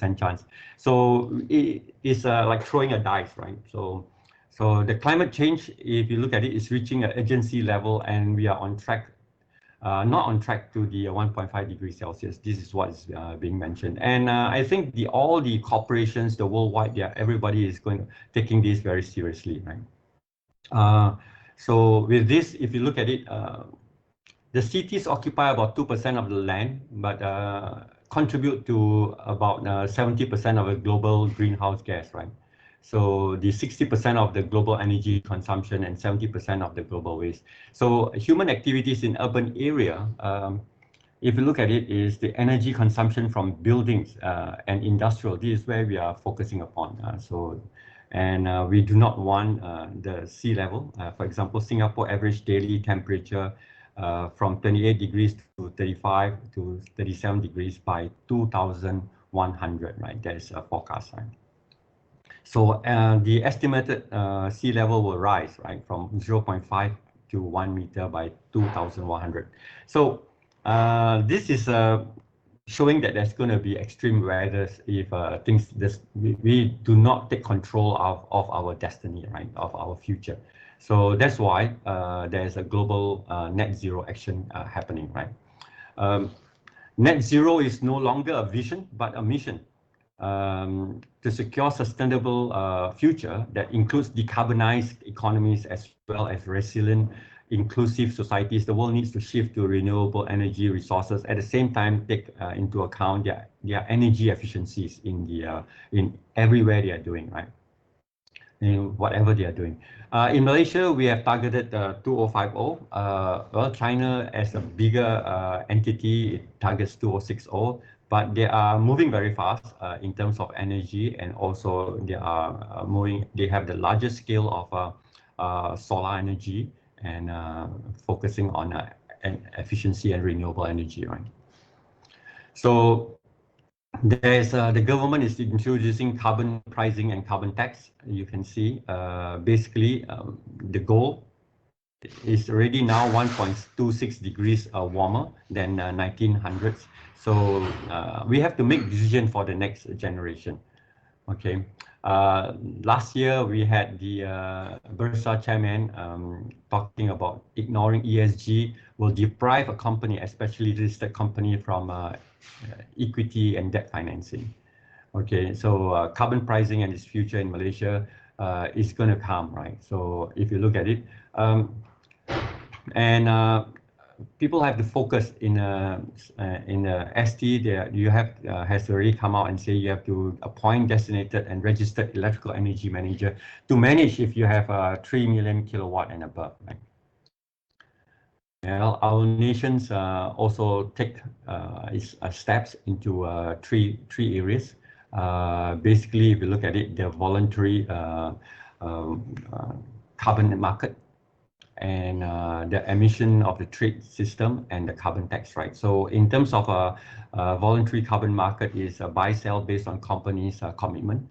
50% chance. So it's like throwing a dice, right? So the climate change, if you look at it, is reaching an urgency level, and we are on track, not on track to the 1.5 degrees Celsius. This is what is being mentioned. And I think all the corporations, the worldwide, everybody is taking this very seriously, right? So with this, if you look at it, the cities occupy about 2% of the land, but contribute to about 70% of the global greenhouse gas, right? So the 60% of the global energy consumption and 70% of the global waste. So human activities in urban area, if you look at it, is the energy consumption from buildings and industrial. This is where we are focusing upon. And we do not want the sea level. For example, Singapore average daily temperature from 28 degrees to 35 to 37 degrees by 2100, right? That is a forecast, right? So the estimated sea level will rise, right, from 0.5 to 1 meter by 2100. So this is showing that there's going to be extreme weather if we do not take control of our destiny, right, of our future. So that's why there's a global net zero action happening, right? Net zero is no longer a vision, but a mission. To secure sustainable future that includes decarbonized economies as well as resilient, inclusive societies, the world needs to shift to renewable energy resources. At the same time, take into account their energy efficiencies in everywhere they are doing, right? In whatever they are doing. In Malaysia, we have targeted 2050. Well, China as a bigger entity, it targets 2060. But they are moving very fast in terms of energy, and also they are moving. They have the largest scale of solar energy and focusing on efficiency and renewable energy, right? So there's the government is introducing carbon pricing and carbon tax. You can see basically the goal is already now 1.26 degrees warmer than 1900s. So we have to make decision for the next generation. Okay. Last year we had the Bursa chairman talking about ignoring ESG will deprive a company, especially listed company, from equity and debt financing. Okay, so carbon pricing and its future in Malaysia is going to come, right? So if you look at it, and people have to focus in ST. There you have has already come out and say you have to appoint designated and registered electrical energy manager to manage if you have 3 million kilowatt and above, right? Well, our nations also take steps into three areas. Basically, if you look at it, the voluntary carbon market, and the emission of the trade system, and the carbon tax, right? So in terms of a voluntary carbon market is a buy-sell based on companies' commitment.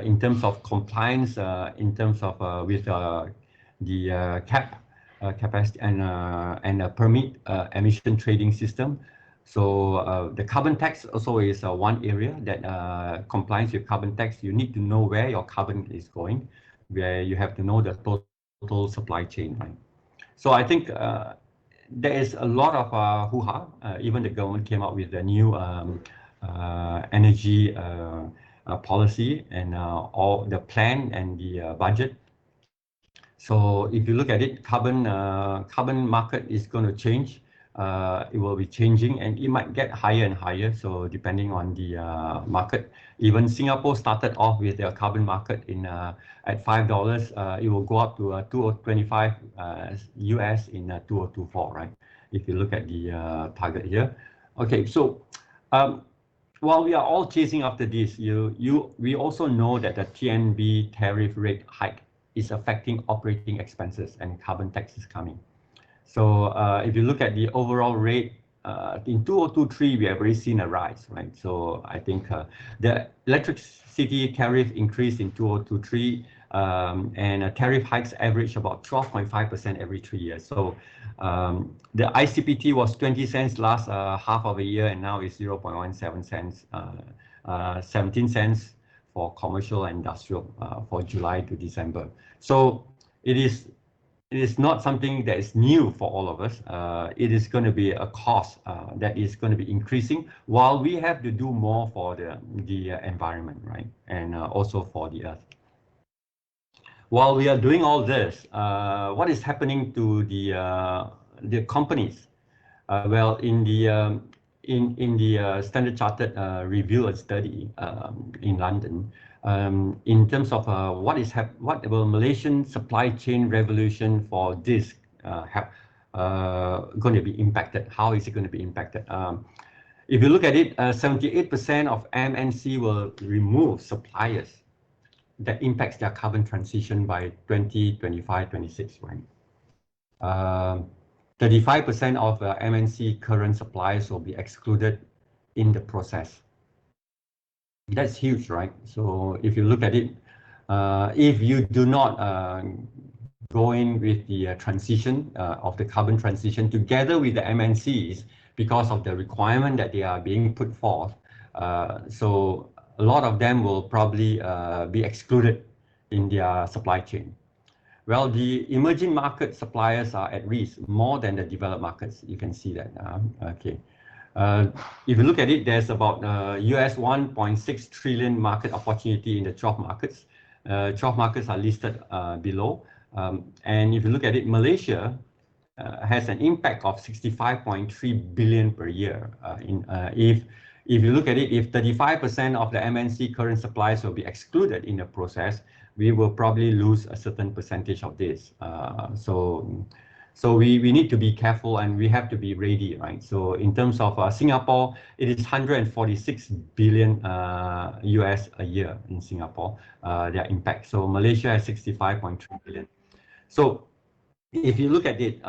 In terms of compliance, in terms of with the capacity and a permit emission trading system. So the carbon tax also is one area that compliance with carbon tax. You need to know where your carbon is going, where you have to know the total supply chain, right? So I think there is a lot of hoo-ha. Even the government came out with a new energy policy and all the plan and the budget. So if you look at it, carbon market is going to change. It will be changing, and it might get higher and higher. So depending on the market, even Singapore started off with their carbon market in at $5. It will go up to 225 US in 2024, right? If you look at the target here. Okay, so while we are all chasing after this, we also know that the TNB tariff rate hike is affecting operating expenses, and carbon tax is coming. So if you look at the overall rate, in 2023, we have already seen a rise, right? So I think the electricity tariff increased in 2023, and tariff hikes average about 12.5% every 3 years. So the ICPT was 20 cents last half of a year, and now it's 0.17 cents 17 cents for commercial and industrial for July to December. So it is not something that is new for all of us. It is going to be a cost that is going to be increasing while we have to do more for the environment, right? And also for the earth. While we are doing all this, what is happening to the companies? Well, in the Standard Chartered review and study in London, in terms of what will Malaysian supply chain revolution for this going to be impacted? How is it going to be impacted? If you look at it, 78% of MNC will remove suppliers that impacts their carbon transition by 2025, 26, right? 35% of MNC current suppliers will be excluded in the process. That's huge, right? So if you look at it, if you do not go in with the transition of the carbon transition together with the MNCs because of the requirement that they are being put forth, so a lot of them will probably be excluded in their supply chain. Well, the emerging market suppliers are at risk more than the developed markets. You can see that. Okay. If you look at it, there's about US 1.6 trillion market opportunity in the 12 markets. 12 markets are listed below. And if you look at it, Malaysia has an impact of 65.3 billion per year. If you look at it, if 35% of the MNC current suppliers will be excluded in the process, we will probably lose a certain percentage of this. So we need to be careful and we have to be ready, right? So in terms of Singapore, it is 146 billion US a year in Singapore, their impact. So Malaysia has 65.3 billion. So if you look at it,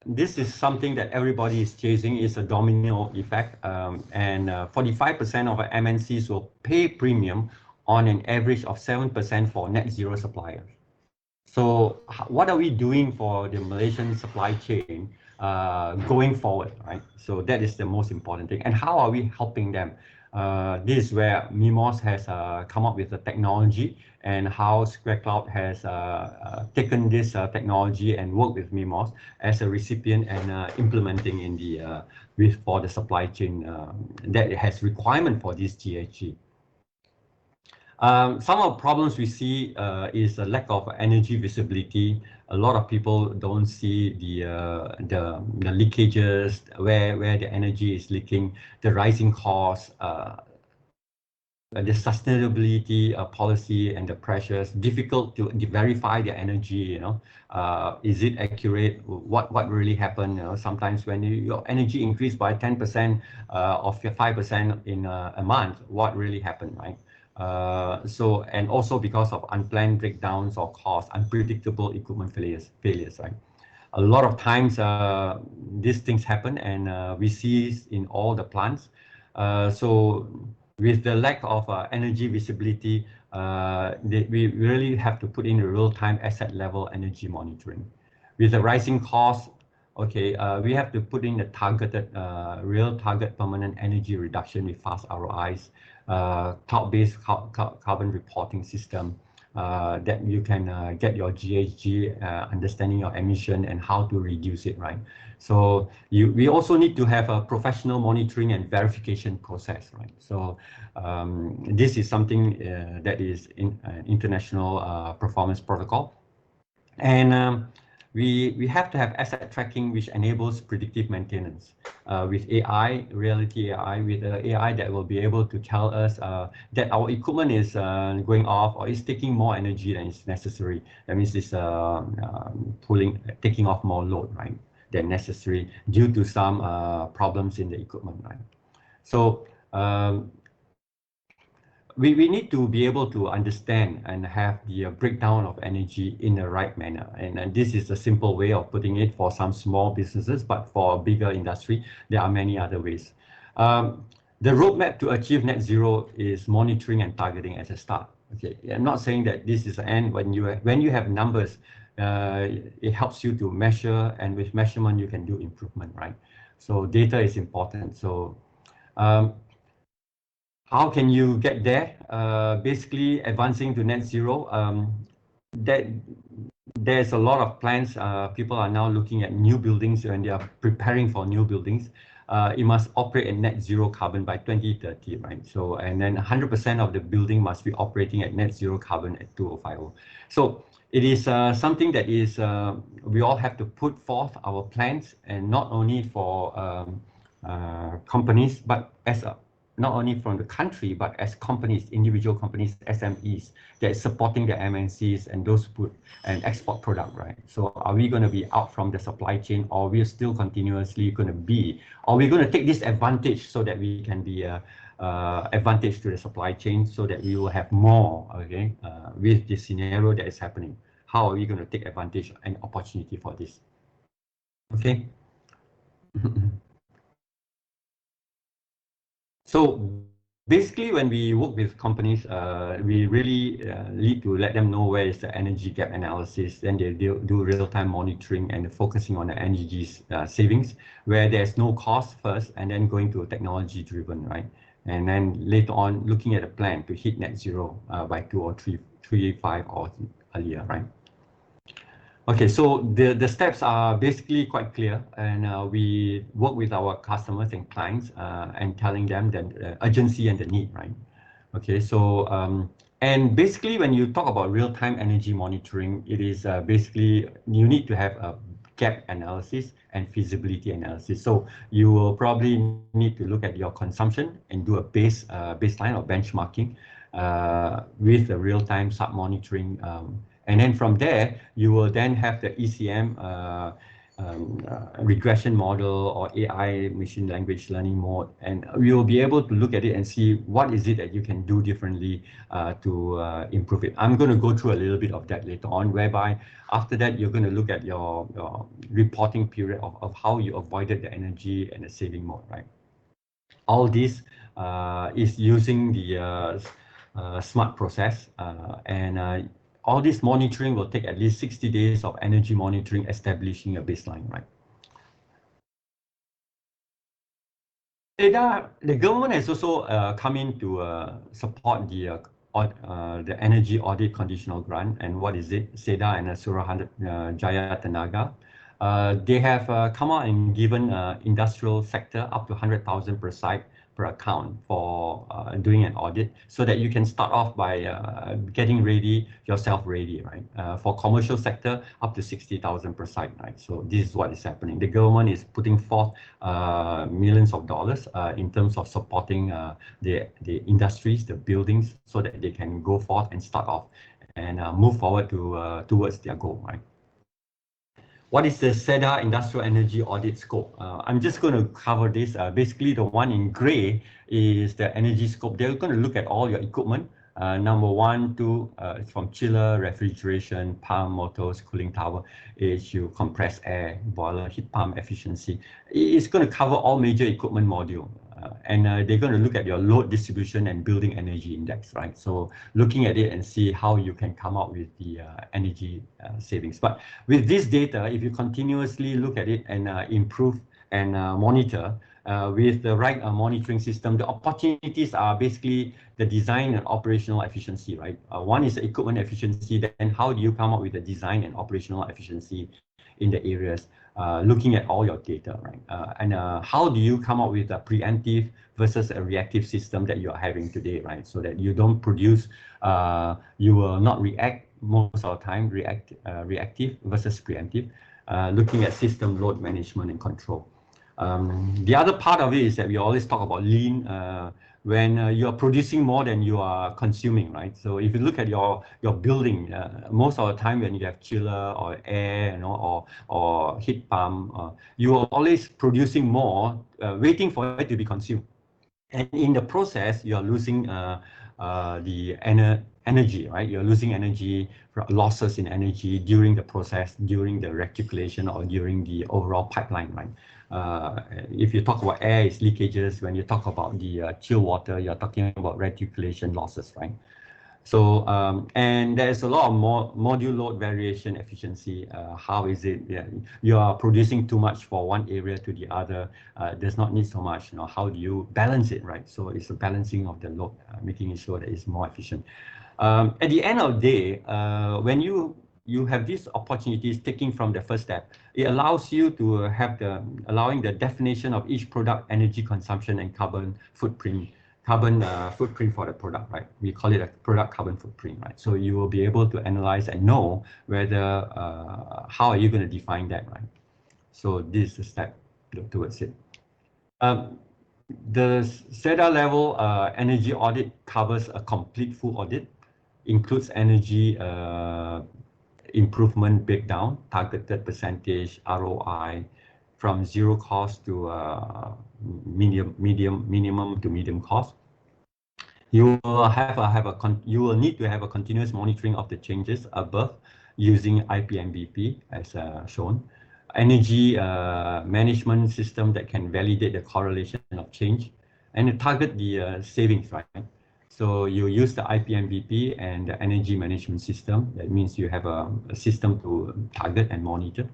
this is something that everybody is chasing. It's a domino effect, and 45% of MNCs will pay premium on an average of 7% for net zero suppliers. So what are we doing for the Malaysian supply chain going forward, right? So that is the most important thing. And how are we helping them? This is where MIMOS has come up with the technology and how Square Cloud has taken this technology and worked with MIMOS as a recipient and implementing in the for the supply chain that it has requirement for this GHG. Some of the problems we see is a lack of energy visibility. A lot of people don't see the leakages, where the energy is leaking, the rising costs, the sustainability policy and the pressures. Difficult to verify the energy. You know, is it accurate? What really happened? You know, sometimes when your energy increased by 10% or 5% in a month, what really happened, right? So, and also because of unplanned breakdowns or costs, unpredictable equipment failures, right? A lot of times these things happen, and we see in all the plants. So with the lack of energy visibility, we really have to put in a real-time asset level energy monitoring. With the rising costs, okay, we have to put in a targeted, real target permanent energy reduction with fast ROIs, cloud-based carbon reporting system that you can get your GHG, understanding your emission and how to reduce it, right? So we also need to have a professional monitoring and verification process, right? So this is something that is in international performance protocol. And we have to have asset tracking, which enables predictive maintenance with AI, reality AI, with AI that will be able to tell us that our equipment is going off or is taking more energy than is necessary. That means it's taking off more load, right, than necessary due to some problems in the equipment, right? So we need to be able to understand and have the breakdown of energy in the right manner. And this is a simple way of putting it for some small businesses, but for a bigger industry, there are many other ways. The roadmap to achieve net zero is monitoring and targeting as a start. Okay, I'm not saying that this is the end. When you have numbers, it helps you to measure, and with measurement, you can do improvement, right? So data is important. So How can you get there? Basically, advancing to net zero. That there's a lot of plans. People are now looking at new buildings and they are preparing for new buildings. It must operate at net zero carbon by 2030, right? So, and then 100% of the building must be operating at net zero carbon at 2050. So it is something that is, we all have to put forth our plans, and not only for companies, but as a, not only from the country, but as companies, individual companies, SMEs, that is supporting the MNCs and those put and export product, right? So are we going to be out from the supply chain, or we're still continuously going to be, or we're going to take this advantage so that we can be advantage to the supply chain, so that we will have more, okay, with the scenario that is happening. How are we going to take advantage and opportunity for this? Okay. So basically, when we work with companies, we really need to let them know where is the energy gap analysis. Then they do real-time monitoring and focusing on the energy savings, where there's no cost first, and then going to technology driven, right? And then later on, looking at a plan to hit net zero by 2035 or earlier, right? Okay, so the steps are basically quite clear, and we work with our customers and clients and telling them the urgency and the need, right? Okay, so and basically when you talk about real-time energy monitoring, it is basically you need to have a gap analysis and feasibility analysis. So you will probably need to look at your consumption and do a baseline or benchmarking with the real-time sub-monitoring. And then from there, you will then have the ECM regression model or AI machine language learning mode, and we will be able to look at it and see what is it that you can do differently to improve it. I'm going to go through a little bit of that later on, whereby after that, you're going to look at your reporting period of how you avoided the energy and the saving mode, right? All this is using the smart process, and all this monitoring will take at least 60 days of energy monitoring, establishing a baseline, right? The government has also come in to support the energy audit conditional grant. And what is it? SEDA and Jaya Tenaga. They have come out and given industrial sector up to 100,000 per site per account for doing an audit, so that you can start off by getting ready, yourself ready, right? For commercial sector, up to 60,000 per site, right? So this is what is happening. The government is putting forth millions of dollars in terms of supporting the industries, the buildings, so that they can go forth and start off and move forward to towards their goal, right? What is the SEDA Industrial Energy Audit Scope? I'm just going to cover this. Basically, the one in gray is the energy scope. They're going to look at all your equipment. Number 1, 2, it's from chiller, refrigeration, pump, motors, cooling tower, HU, compressed air, boiler, heat pump efficiency. It's going to cover all major equipment module. And they're going to look at your load distribution and building energy index, right? So looking at it and see how you can come up with the energy savings. But with this data, if you continuously look at it and improve and monitor with the right monitoring system, the opportunities are basically the design and operational efficiency, right? One is the equipment efficiency, then how do you come up with the design and operational efficiency in the areas, looking at all your data, right? And how do you come up with a preemptive versus a reactive system that you're having today, right? So that you don't produce, you will not react most of the time, reactive versus preemptive, looking at system load management and control. The other part of it is that we always talk about lean, when you are producing more than you are consuming, right? So if you look at your building, most of the time when you have chiller or air, you know, or heat pump, you are always producing more, waiting for it to be consumed. And in the process, you are losing the energy, right? You're losing energy, losses in energy during the process, during the reticulation, or during the overall pipeline, right? If you talk about air, it's leakages. When you talk about the chill water, you're talking about reticulation losses, right? So and there's a lot of module load variation efficiency. How is it? Yeah, you are producing too much for one area to the other. Does not need so much. You know, how do you balance it, right? So it's a balancing of the load, making it sure that it's more efficient. At the end of the day, when you have these opportunities taking from the first step, it allows you to have allowing the definition of each product energy consumption and carbon footprint for the product, right? We call it a product carbon footprint, right? So you will be able to analyze and know whether how are you going to define that, right? So this is the step towards it. The SEDA level energy audit covers a complete full audit, includes energy improvement breakdown, targeted percentage, ROI, from zero cost to minimum to medium cost. You will need to have a continuous monitoring of the changes above using IPMBP as shown. Energy management system that can validate the correlation of change and target the savings, right? So you use the IPMBP and the energy management system. That means you have a system to target and monitor.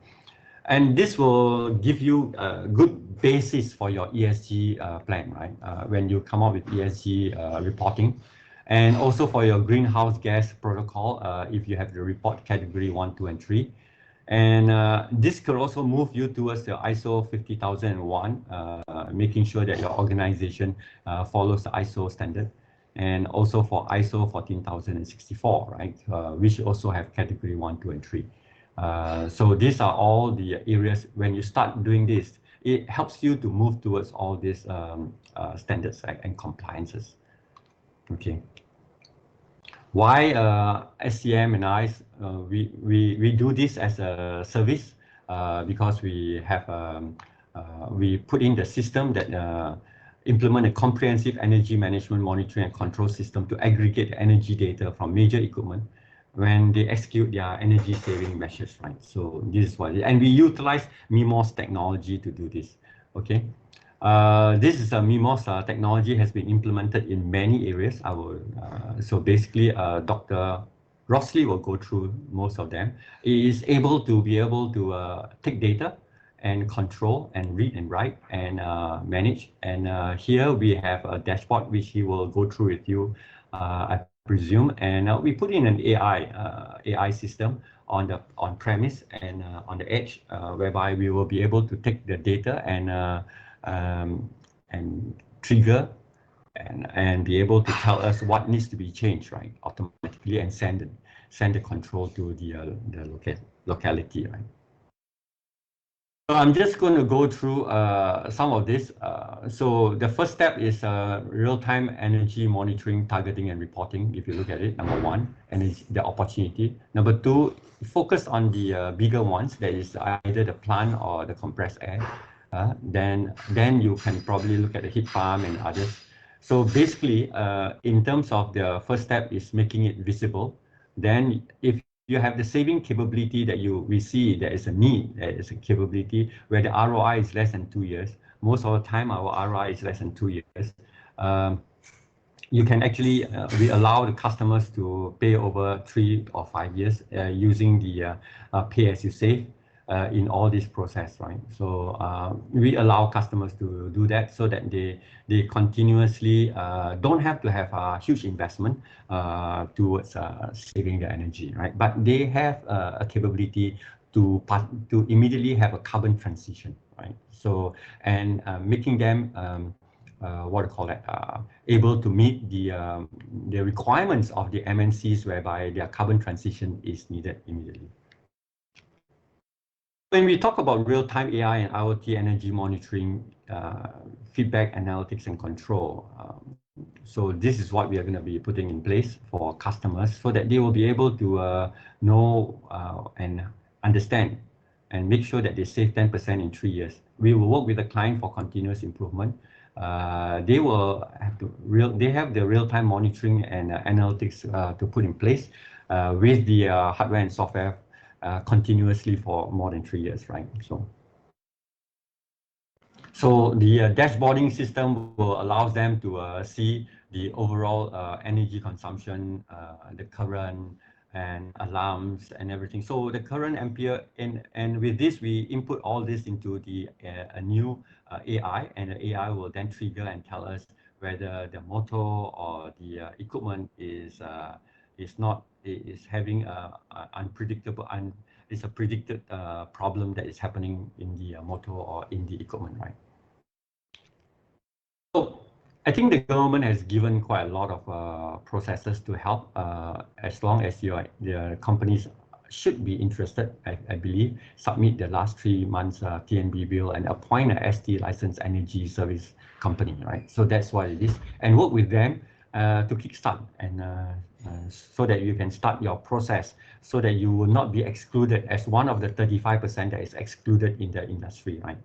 And this will give you a good basis for your ESG plan, right? When you come up with ESG reporting. And also for your greenhouse gas protocol, if you have the report category 1, 2, and 3. And this could also move you towards the ISO 50001, making sure that your organization follows the ISO standard. And also for ISO 14064, right, which also have category 1, 2, and 3. So these are all the areas. When you start doing this, it helps you to move towards all these standards and compliances. Okay. Why SCM and I, we do this as a service because we have we put in the system that implement a comprehensive energy management monitoring and control system to aggregate the energy data from major equipment when they execute their energy saving measures, right? So this is what, and we utilize MIMOS technology to do this, okay? This is a MIMOS technology has been implemented in many areas. I will, so basically Dr. Rossley will go through most of them. He is able to take data and control and read and write and manage. And here we have a dashboard which he will go through with you, I presume. And we put in an AI system on premise and on the edge, whereby we will be able to take the data and trigger and be able to tell us what needs to be changed, right, automatically, and send the control to the locality, right? So I'm just going to go through some of this. So the first step is real-time energy monitoring, targeting, and reporting. If you look at it, number one, and the opportunity. Number two, focus on the bigger ones. That is either the plant or the compressed air. Then you can probably look at the heat farm and others. So basically, in terms of the first step is making it visible. Then if you have the saving capability that we see there is a need, there is a capability where the ROI is less than 2 years. Most of the time, our ROI is less than 2 years. You can actually, we allow the customers to pay over 3 or 5 years using the pay as you save in all this process, right? So we allow customers to do that so that they continuously don't have to have a huge investment towards saving the energy, right? But they have a capability to immediately have a carbon transition, right? So and making them what do you call that? Able to meet the requirements of the MNCs, whereby their carbon transition is needed immediately. When we talk about real-time AI and IoT energy monitoring, feedback, analytics, and control, so this is what we are going to be putting in place for customers so that they will be able to know and understand and make sure that they save 10% in 3 years. We will work with the client for continuous improvement. They will have they have the real-time monitoring and analytics to put in place with the hardware and software continuously for more than 3 years, right? So So the dashboarding system will allow them to see the overall energy consumption, the current, and alarms and everything. So the current ampere, and with this we input all this into the a new AI, and the AI will then trigger and tell us whether the motor or the equipment is having a unpredictable and it's a predicted problem that is happening in the motor or in the equipment, right? So I think the government has given quite a lot of processes to help, as long as the companies should be interested, I believe, submit the last 3 months TNB bill and appoint a ST licensed energy service company, right? So that's what it is, and work with them to kickstart and so that you can start your process, so that you will not be excluded as one of the 35% that is excluded in the industry, right?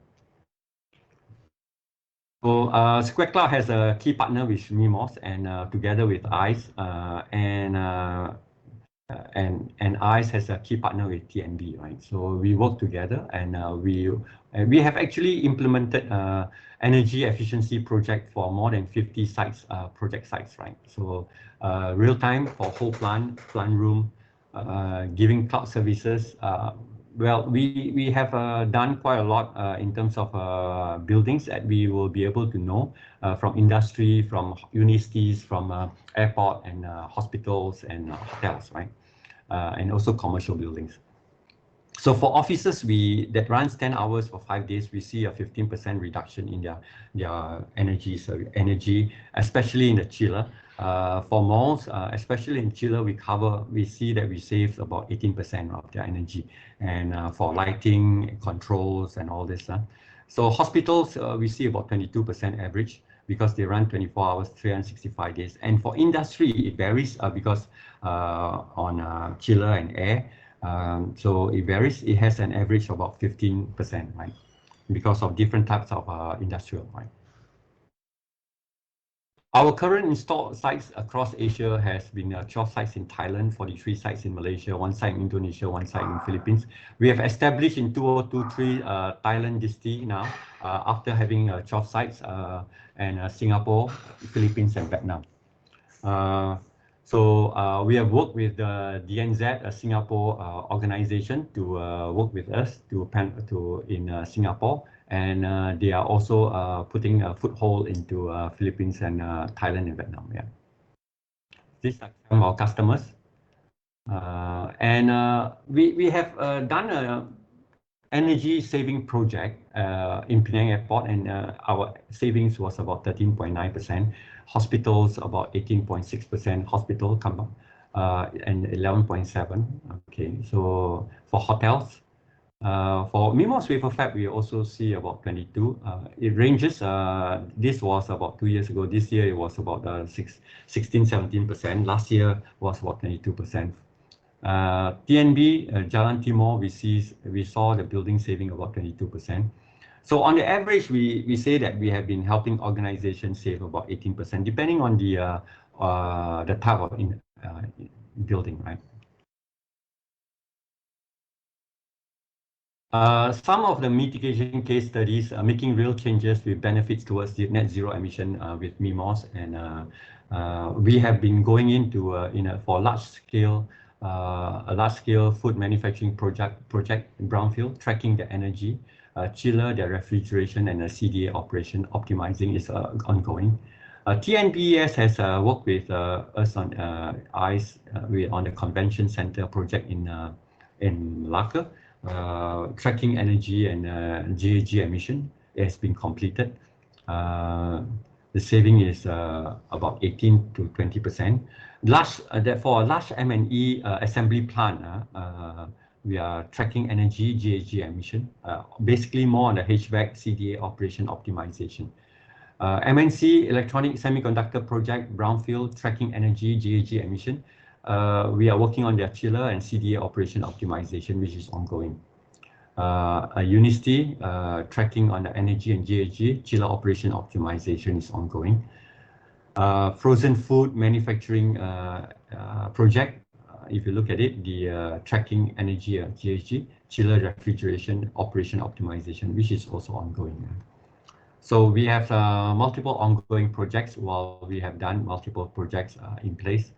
So Square Cloud has a key partner with MIMOS and together with ICE and ICE has a key partner with TNB, right? So we work together and we have actually implemented energy efficiency project for more than 50 sites, project sites, right? So real time for whole plant room, giving cloud services. Well, we have done quite a lot in terms of buildings that we will be able to know from industry, from universities, from airport and hospitals and hotels, right? And also commercial buildings. So for offices that runs 10 hours for 5 days, we see a 15% reduction in their energy, especially in the chiller. For malls, especially in chiller, we see that we save about 18% of their energy, and for lighting, controls, and all this. So hospitals, we see about 22% average because they run 24 hours, 365 days. And for industry, it varies because on chiller and air, so it varies. It has an average of about 15%, right? Because of different types of industrial, right? Our current installed sites across Asia has been 12 sites in Thailand, 43 sites in Malaysia, 1 site in Indonesia, 1 site in Philippines. We have established in 2023 Thailand district now, after having 12 sites, and Singapore, Philippines, and Vietnam. So we have worked with the DNZ, a Singapore organization, to work with us in Singapore, and they are also putting a foothold into Philippines and Thailand and Vietnam. Yeah, these are some of our customers, and we have done a energy saving project in Penang Airport, and our savings was about 13.9%. Hospitals about 18.6%. Hospital and 11.7%. Okay, so for hotels, for MIMOS wafer fab, we also see about 22. It ranges. This was about 2 years ago. This year it was about 16-17%. Last year was about 22%. TNB, Jalan Timur, we saw the building saving about 22%. So on the average, we say that we have been helping organizations save about 18%, depending on the type of building, right? Some of the mitigation case studies are making real changes with benefits towards the net zero emission with MIMOS, and we have been going into for a large-scale food manufacturing project brownfield, tracking the energy, chiller, the refrigeration, and the CDA operation optimizing is ongoing. TNBS has worked with us on ICE on the convention center project in Malacca, tracking energy and GHG emission. It has been completed. The saving is about 18 to 20%. Therefore, a large M&E assembly plant, we are tracking energy, GHG emission, basically more on the HVAC, CDA operation optimization. MNC electronic semiconductor project, brownfield, tracking energy, GHG emission. We are working on their chiller and CDA operation optimization, which is ongoing. Unicity, tracking on the energy and GHG, chiller operation optimization is ongoing. Frozen food manufacturing project, if you look at it, the tracking energy and GHG, chiller refrigeration operation optimization, which is also ongoing. So we have multiple ongoing projects while we have done multiple projects in place.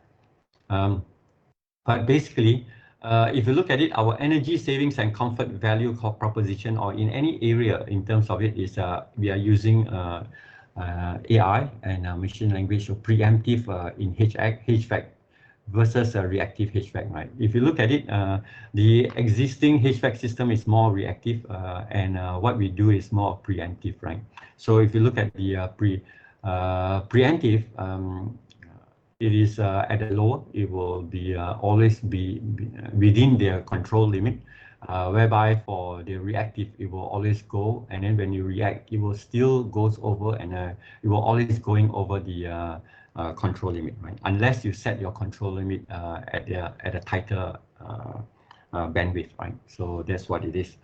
But basically, if you look at it, our energy savings and comfort value proposition, or in any area in terms of it, is we are using AI and machine language, so preemptive in HVAC versus a reactive HVAC, right? If you look at it, the existing HVAC system is more reactive, and what we do is more preemptive, right? So if you look at the preemptive, it is at a lower, it will be always be within their control limit, whereby for the reactive, it will always go, and then when you react, it will still goes over, and it will always going over the control limit, right? Unless you set your control limit at a tighter bandwidth, right? So that's what it is.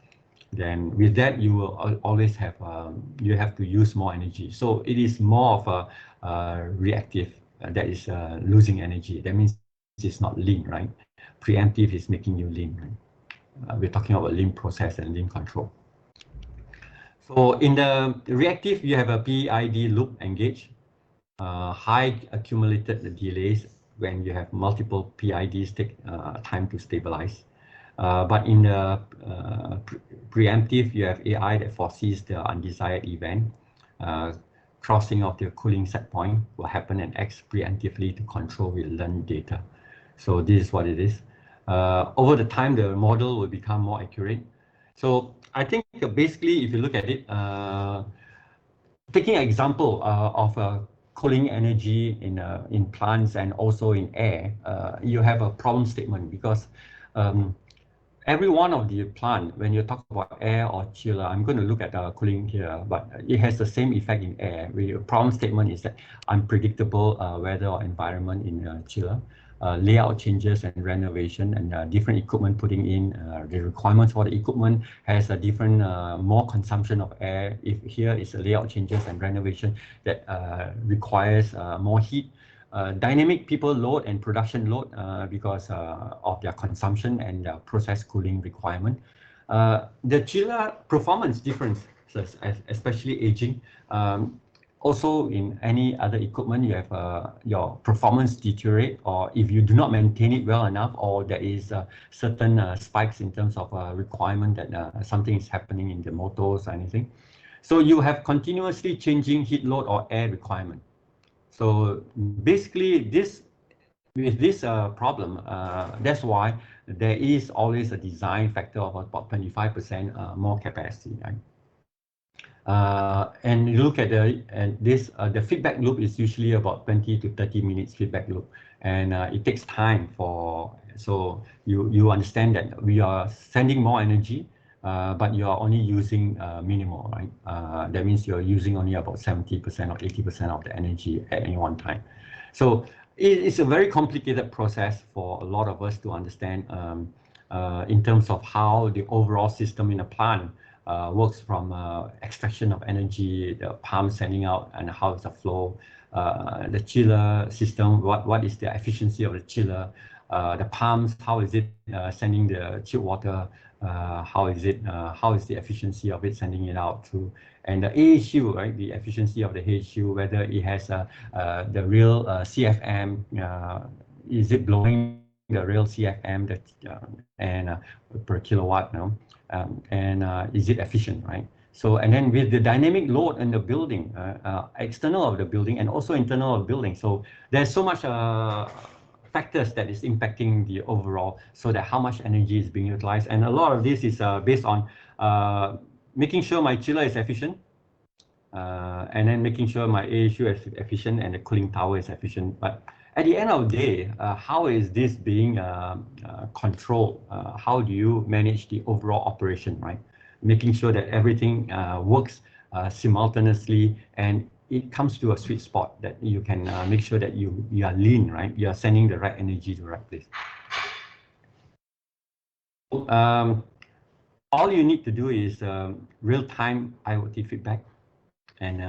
Then with that, you will always have you have to use more energy. So it is more of a reactive that is losing energy. That means it's not lean, right? Preemptive is making you lean, right? We're talking about lean process and lean control. So in the reactive, you have a PID loop engaged. High accumulated delays when you have multiple PIDs take time to stabilize. But in the preemptive, you have AI that foresees the undesired event. Crossing of the cooling set point will happen and acts preemptively to control with learned data. So this is what it is. Over the time, the model will become more accurate. So I think basically, if you look at it, taking an example of cooling energy in plants and also in air, you have a problem statement, because every one of the plant, when you talk about air or chiller, I'm going to look at cooling here, but it has the same effect in air. The problem statement is that unpredictable weather or environment in chiller, layout changes and renovation, and different equipment putting in, the requirements for the equipment has a different, more consumption of air. If here is a layout changes and renovation that requires more heat. Dynamic people load and production load because of their consumption and process cooling requirement. The chiller performance differences, especially aging. Also, in any other equipment, you have your performance deteriorate, or if you do not maintain it well enough, or there is certain spikes in terms of requirement that something is happening in the motors or anything. So you have continuously changing heat load or air requirement. So basically, with this problem, that's why there is always a design factor of about 25% more capacity, right? And you look at the feedback loop is usually about 20 to 30 minutes feedback loop, and it takes time for, so you understand that we are sending more energy, but you are only using minimal, right? That means you're using only about 70% or 80% of the energy at any one time. So it's a very complicated process for a lot of us to understand in terms of how the overall system in a plant works, from extraction of energy, the pump sending out, and how is the flow, the chiller system, what is the efficiency of the chiller, the pumps, how is it sending the chilled water, how is the efficiency of it sending it out through, and the AHU, right, the efficiency of the AHU, whether it has the real CFM, is it blowing the real CFM that and per kilowatt, no? And is it efficient, right? So, and then with the dynamic load in the building, external of the building and also internal of the building, so there's so much factors that is impacting the overall, so that how much energy is being utilized. And a lot of this is based on making sure my chiller is efficient, and then making sure my AHU is efficient and the cooling tower is efficient. But at the end of the day, how is this being controlled? How do you manage the overall operation, right? Making sure that everything works simultaneously, and it comes to a sweet spot that you can make sure that you are lean, right? You are sending the right energy to the right place. All you need to do is real-time IoT feedback, and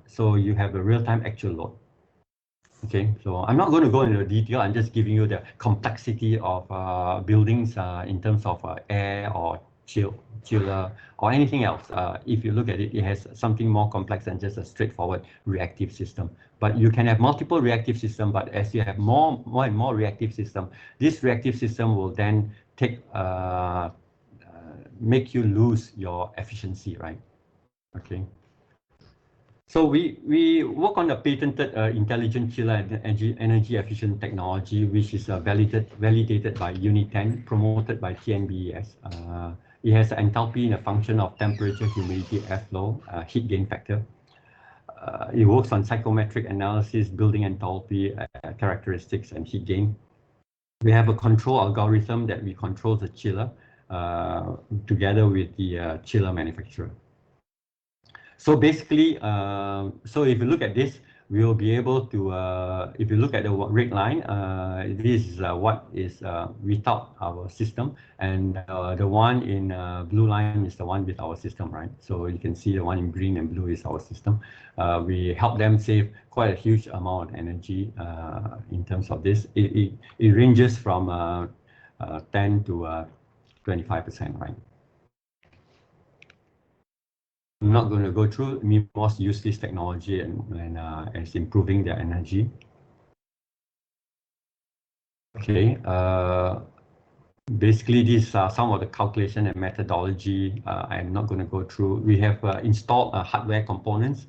so you have a real-time actual load. Okay, so I'm not going to go into the detail. I'm just giving you the complexity of buildings in terms of air or chill chiller, or anything else. If you look at it, it has something more complex than just a straightforward reactive system. But you can have multiple reactive systems, but as you have more and more reactive system, this reactive system will then make you lose your efficiency, right? Okay. So we work on a patented intelligent chiller and energy efficient technology, which is validated by Unit 10, promoted by TNBES. It has enthalpy in a function of temperature, humidity, airflow, heat gain factor. It works on psychometric analysis, building enthalpy characteristics, and heat gain. We have a control algorithm that we control the chiller together with the chiller manufacturer. So basically, so if you look at this, we will be able to, if you look at the red line, this is what is without our system, and the one in blue line is the one with our system, right? So you can see the one in green and blue is our system. We help them save quite a huge amount of energy in terms of this. It ranges from 10 to 25%, right? I'm not going to go through. MIMOS use this technology and it's improving their energy. Okay, basically these are some of the calculation and methodology. I'm not going to go through. We have installed hardware components,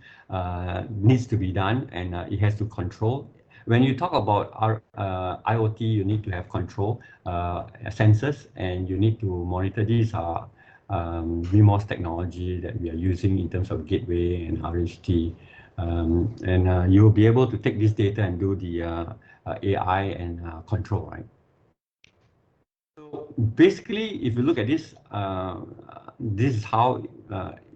needs to be done, and it has to control. When you talk about our IoT, you need to have control sensors, and you need to monitor. These are MIMOS technology that we are using in terms of gateway and RHT, and you'll be able to take this data and do the AI and control, right? So basically, if you look at this, this is how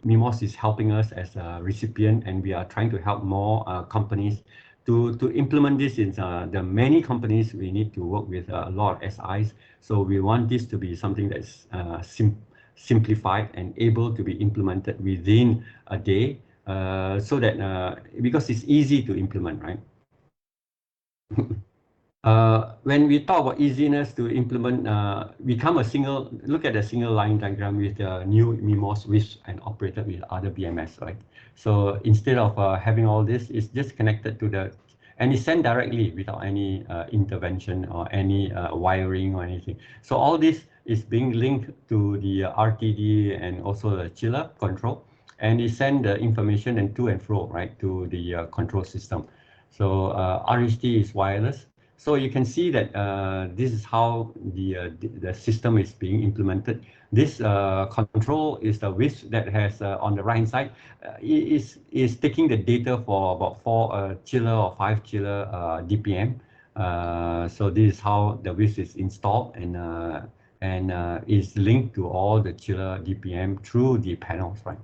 MIMOS is helping us as a recipient, and we are trying to help more companies to implement this. In the many companies, we need to work with a lot of SIs, so we want this to be something that's simplified and able to be implemented within a day, so that because it's easy to implement, right? When we talk about easiness to implement, look at a single line diagram with the new MIMOS with and operated with other BMS, right? So instead of having all this, it's just connected to the, and it's sent directly without any intervention or any wiring or anything. So all this is being linked to the RTD and also the chiller control, and it send the information and to and fro, right, to the control system. So RHT is wireless. So you can see that this is how the system is being implemented. This control is the whisk that has on the right hand side is taking the data for about 4 chiller or 5 chiller DPM. So this is how the whisk is installed and is linked to all the chiller DPM through the panels, right?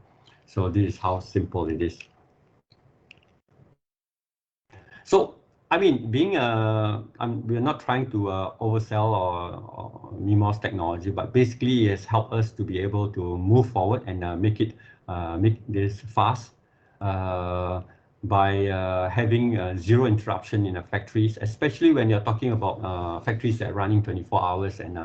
So this is how simple it is. So I mean, we're not trying to oversell or MIMOS technology, but basically it has helped us to be able to move forward and make this fast by having zero interruption in the factories, especially when you're talking about factories that are running 24 hours and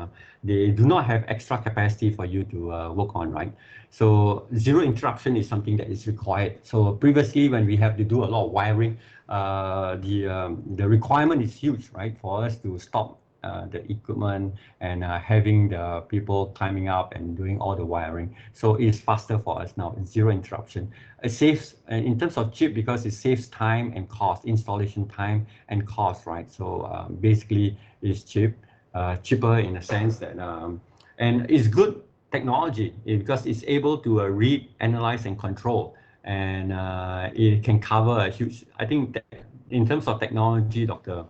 they do not have extra capacity for you to work on, right? So zero interruption is something that is required. So previously, when we have to do a lot of wiring, the requirement is huge, right, for us to stop the equipment and having the people climbing up and doing all the wiring. So it's faster for us now. It's zero interruption. It saves in terms of chip because it saves time and cost, installation time and cost, right? So basically, it's cheaper in a sense that, and it's good technology because it's able to read, analyze, and control. And it can cover a huge, I think that in terms of technology, Dr.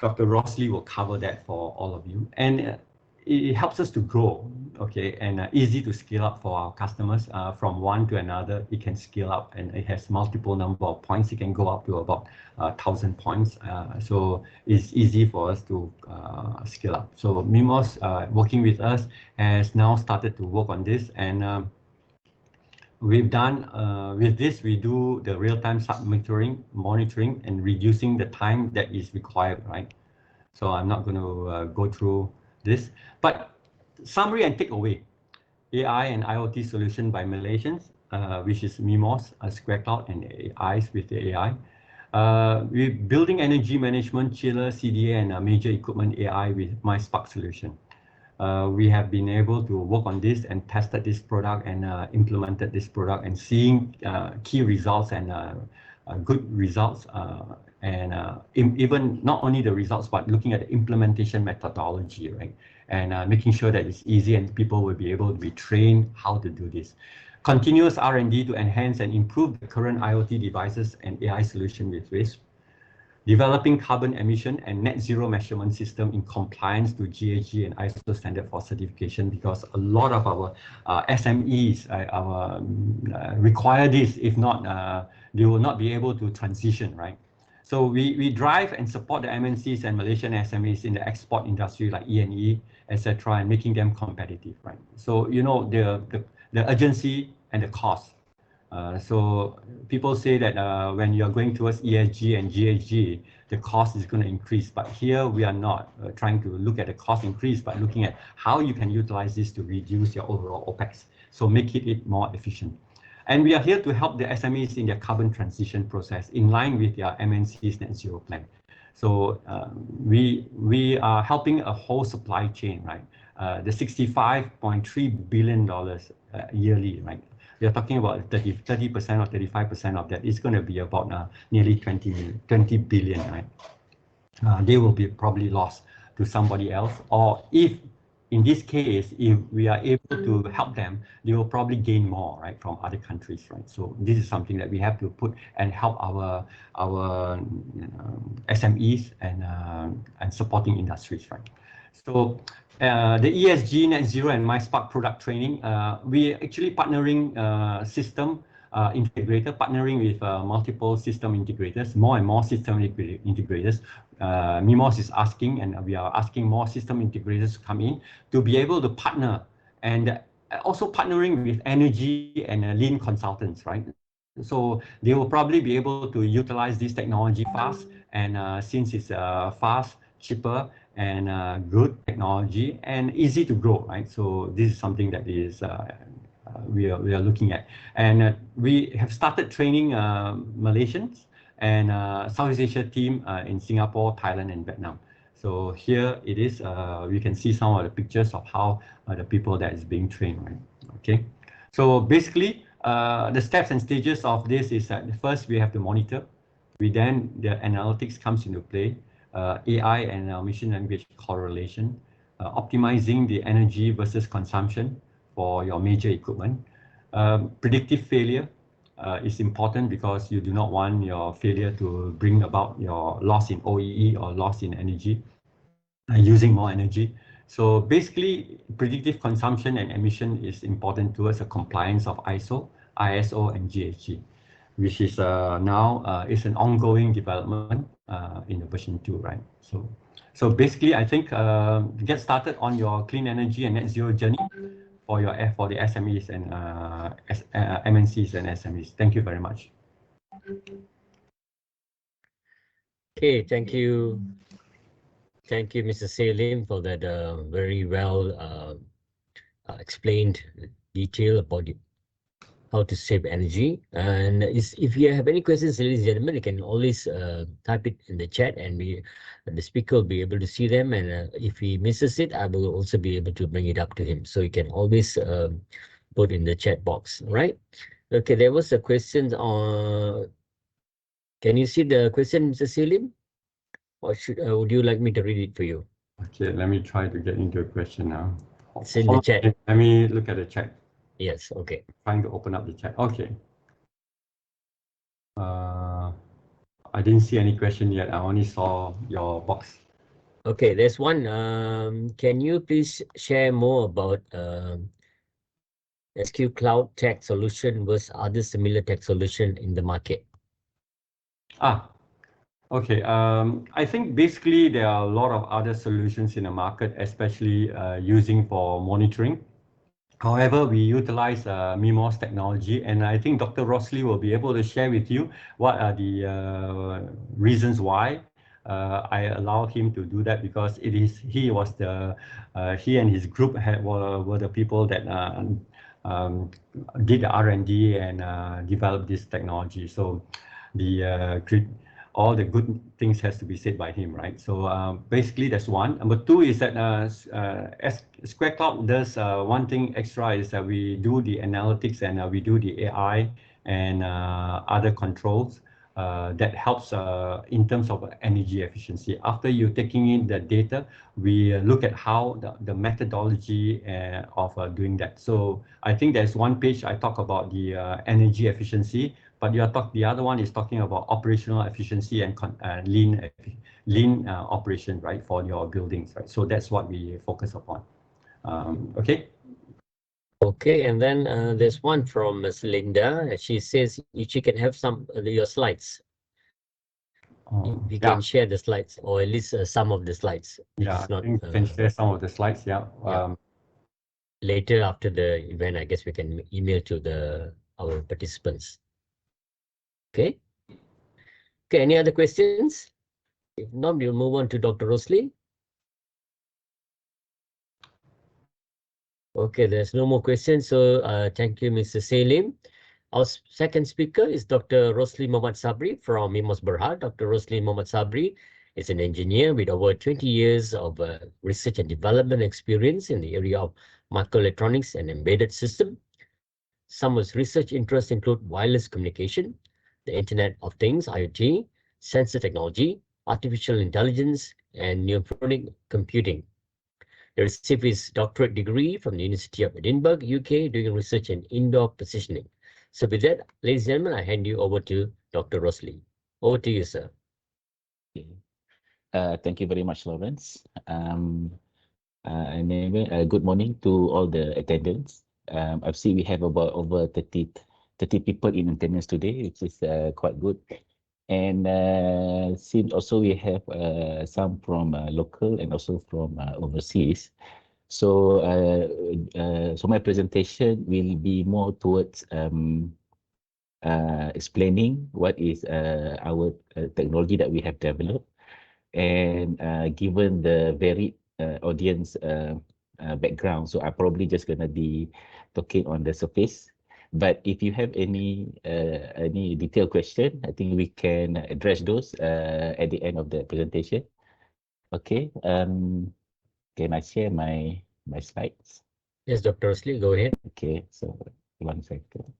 Rossley will cover that for all of you. And it helps us to grow, okay, and easy to scale up for our customers. From one to another, it can scale up, and it has multiple number of points. It can go up to about 1,000 points. So it's easy for us to scale up. So MIMOS, working with us, has now started to work on this, and we've done, with this, we do the real-time monitoring, and reducing the time that is required, right? So I'm not going to go through this, but summary and takeaway. AI and IoT solution by Malaysians, which is MIMOS, Square Cloud, and AIs with the AI. We're building energy management, chiller, CDA, and major equipment AI with MySpark solution. We have been able to work on this and tested this product and implemented this product and seeing key results and good results and even not only the results but looking at the implementation methodology, right? And making sure that it's easy and people will be able to be trained how to do this. Continuous R&D to enhance and improve the current IoT devices and AI solution with WISP. Developing carbon emission and net zero measurement system in compliance to GHG and ISO standard for certification, because a lot of our SMEs require this. If not, they will not be able to transition, right? So we drive and support the MNCs and Malaysian SMEs in the export industry like E&E, etc., and making them competitive, right? So you know the urgency and the cost. So people say that when you're going towards ESG and GHG, the cost is going to increase. But here we are not trying to look at the cost increase, but looking at how you can utilize this to reduce your overall OPEX. So make it more efficient. And we are here to help the SMEs in their carbon transition process in line with their MNC's net zero plan. So we are helping a whole supply chain, right? The $65.3 billion yearly, right? We are talking about 30% or 35% of that is going to be about nearly 20 billion, right? They will be probably lost to somebody else, or if in this case, if we are able to help them, they will probably gain more, right, from other countries, right? So this is something that we have to put and help our SMEs and supporting industries, right? So the ESG, Net Zero, and MySpark product training, we actually partnering system integrator, partnering with multiple system integrators, more and more system integrators. MIMOS is asking, and we are asking more system integrators to come in to be able to partner, and also partnering with energy and lean consultants, right? So they will probably be able to utilize this technology fast, and since it's fast, cheaper, and good technology and easy to grow, right? So this is something that is we are looking at, and we have started training Malaysians and Southeast Asia team in Singapore, Thailand, and Vietnam. So here it is. We can see some of the pictures of how the people that is being trained, right? Okay. So basically, the steps and stages of this is that first we have to monitor. Then the analytics comes into play. AI and machine language correlation, optimizing the energy versus consumption for your major equipment. Predictive failure is important because you do not want your failure to bring about your loss in OEE or loss in energy, using more energy. So basically, predictive consumption and emission is important towards the compliance of ISO, and GHG, which is now is an ongoing development in the version 2, right? So basically, I think get started on your clean energy and net zero journey for the SMEs and MNCs and SMEs. Thank you very much. Okay, thank you, Mr. Selim, for that very well explained detail about how to save energy. And if you have any questions, ladies and gentlemen, you can always type it in the chat, and the speaker will be able to see them. And if he misses it, I will also be able to bring it up to him. So you can always put in the chat box, right? Okay, there was a question on. Can you see the question, Mr. Selim? Or would you like me to read it for you? Okay, let me try to get into a question now. It's in the chat. Let me look at the chat. Yes, okay. Trying to open up the chat. Okay. I didn't see any question yet. I only saw your box. Okay, there's one. Can you please share more about SQ Cloud Tech solution versus other similar tech solution in the market? Okay. I think basically there are a lot of other solutions in the market, especially using for monitoring. However, we utilize MIMOS technology, and I think Dr. Rossley will be able to share with you what are the reasons why I allow him to do that because he was the he and his group were the people that um, did the R&D and developed this technology. So all the good things has to be said by him, right? So basically that's one. Number two is that as Square Cloud does one thing extra is that we do the analytics and we do the AI and other controls that helps in terms of energy efficiency. After you're taking in the data, we look at how the methodology of doing that. So I think there's one page I talk about the energy efficiency, but the other one is talking about operational efficiency and lean operation, right, for your buildings, right? So that's what we focus upon. Okay. Okay, and then there's one from Ms. Linda. She says if she can have some your slides. You can share the slides, or at least some of the slides. Yeah, it's not, you can share some of the slides. Yeah. Later after the event, I guess we can email to our participants. Okay. Okay. Any other questions? If not, we'll move on to Dr. Rosli. Okay, there's no more questions. So thank you, Mr. Selim. Our second speaker is Dr. Rosli Mohammad Sabri from Mimos Berhad. Dr. Rosli Mohammad Sabri is an engineer with over 20 years of research and development experience in the area of microelectronics and embedded system. Some of his research interests include wireless communication, the Internet of Things, IoT, sensor technology, artificial intelligence, and neuronic computing. He received his doctorate degree from the University of Edinburgh, UK, doing research in indoor positioning. So with that, ladies and gentlemen, I hand you over to Dr. Rosli. Over to you, sir. Thank you very much, Lawrence. Good morning to all the attendants. I've seen we have about over 30 people in attendance today, which is quite good. And since also we have some from local and also from overseas. So so my presentation will be more towards explaining what is our technology that we have developed, and given the varied audience background, so I'm probably just gonna be talking on the surface. But if you have any detailed question, I think we can address those at the end of the presentation. Okay. Can I share my slides? Yes, Dr. Rosli, go ahead. Okay. So 1 second.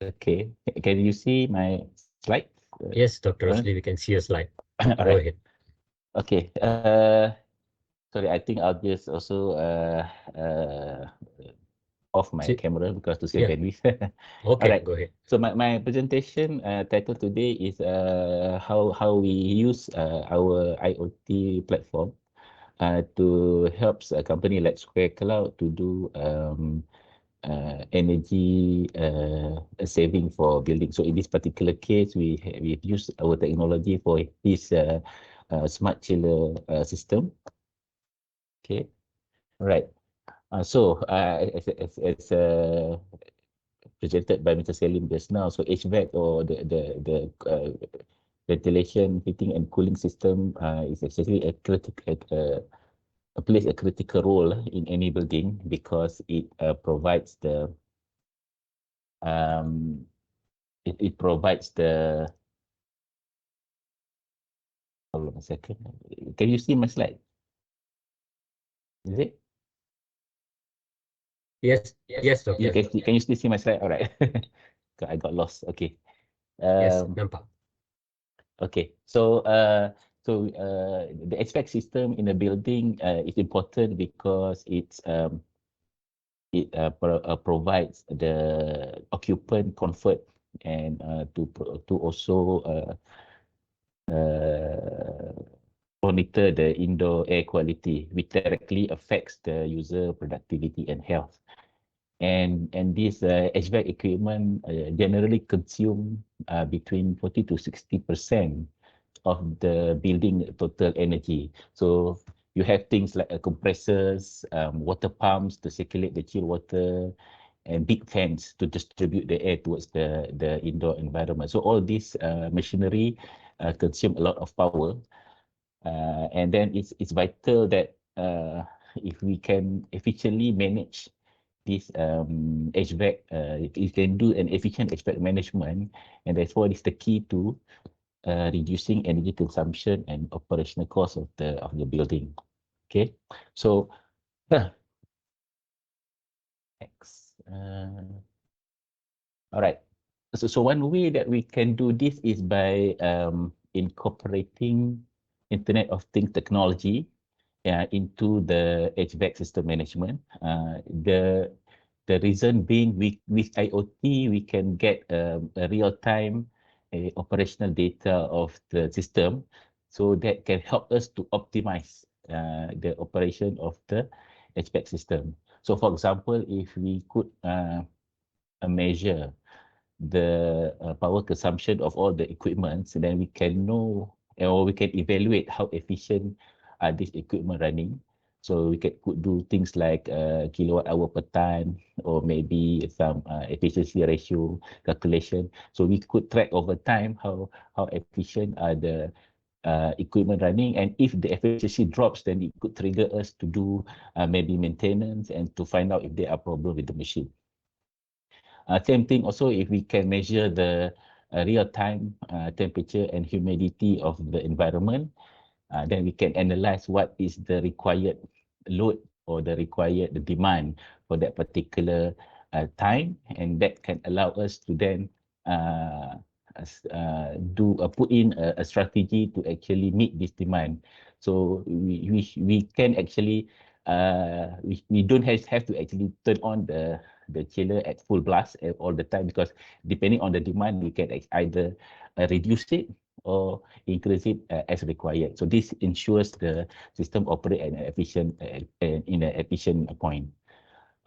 Okay. Can you see my slide? Yes, Dr. Rosli, we can see your slide. Go ahead. Okay. Sorry, I think I'll just also off my camera because to save bandwidth. Okay, all right, go ahead. So my presentation title today is how we use our IoT platform to help a company like Square Cloud to do energy saving for building. So in this particular case, we've used our technology for this smart chiller system. Okay, right. So as presented by Mr. Selim just now, so HVAC, or the ventilation, heating and cooling system is actually plays a critical role in any building because it provides the it provides the. Hold on a second. Can you see my slide? Is it? Yes, doctor. Can you still see my slide? All right. I got lost. Okay. Yes, nampak. Okay. So the HVAC system in a building is important because it provides the occupant comfort and to also monitor the indoor air quality, which directly affects the user productivity and health. And this HVAC equipment generally consume between 40 to 60% of the building total energy. So you have things like compressors, water pumps to circulate the chill water, and big fans to distribute the air towards the indoor environment. So all this machinery consume a lot of power, and then it's vital that if we can efficiently manage this HVAC, you can do an efficient HVAC management, and therefore it's the key to reducing energy consumption and operational cost of the building. Okay, so next. All right. So one way that we can do this is by incorporating Internet of Things technology into the HVAC system management. The reason being, with IoT, we can get a real-time operational data of the system, so that can help us to optimize the operation of the HVAC system. So for example, if we could measure the power consumption of all the equipment, so then we can know, or we can evaluate how efficient are these equipment running. So we could do things like kilowatt hour per ton, or maybe some efficiency ratio calculation. So we could track over time how efficient are the equipment running, and if the efficiency drops, then it could trigger us to do maybe maintenance and to find out if there are problems with the machine. Same thing also, if we can measure the real-time temperature and humidity of the environment, then we can analyze what is the required load or the demand for that particular time, and that can allow us to then put in a strategy to actually meet this demand. So we can actually we don't have to actually turn on the chiller at full blast all the time, because depending on the demand, we can either reduce it or increase it as required. So this ensures the system operate at in an efficient point.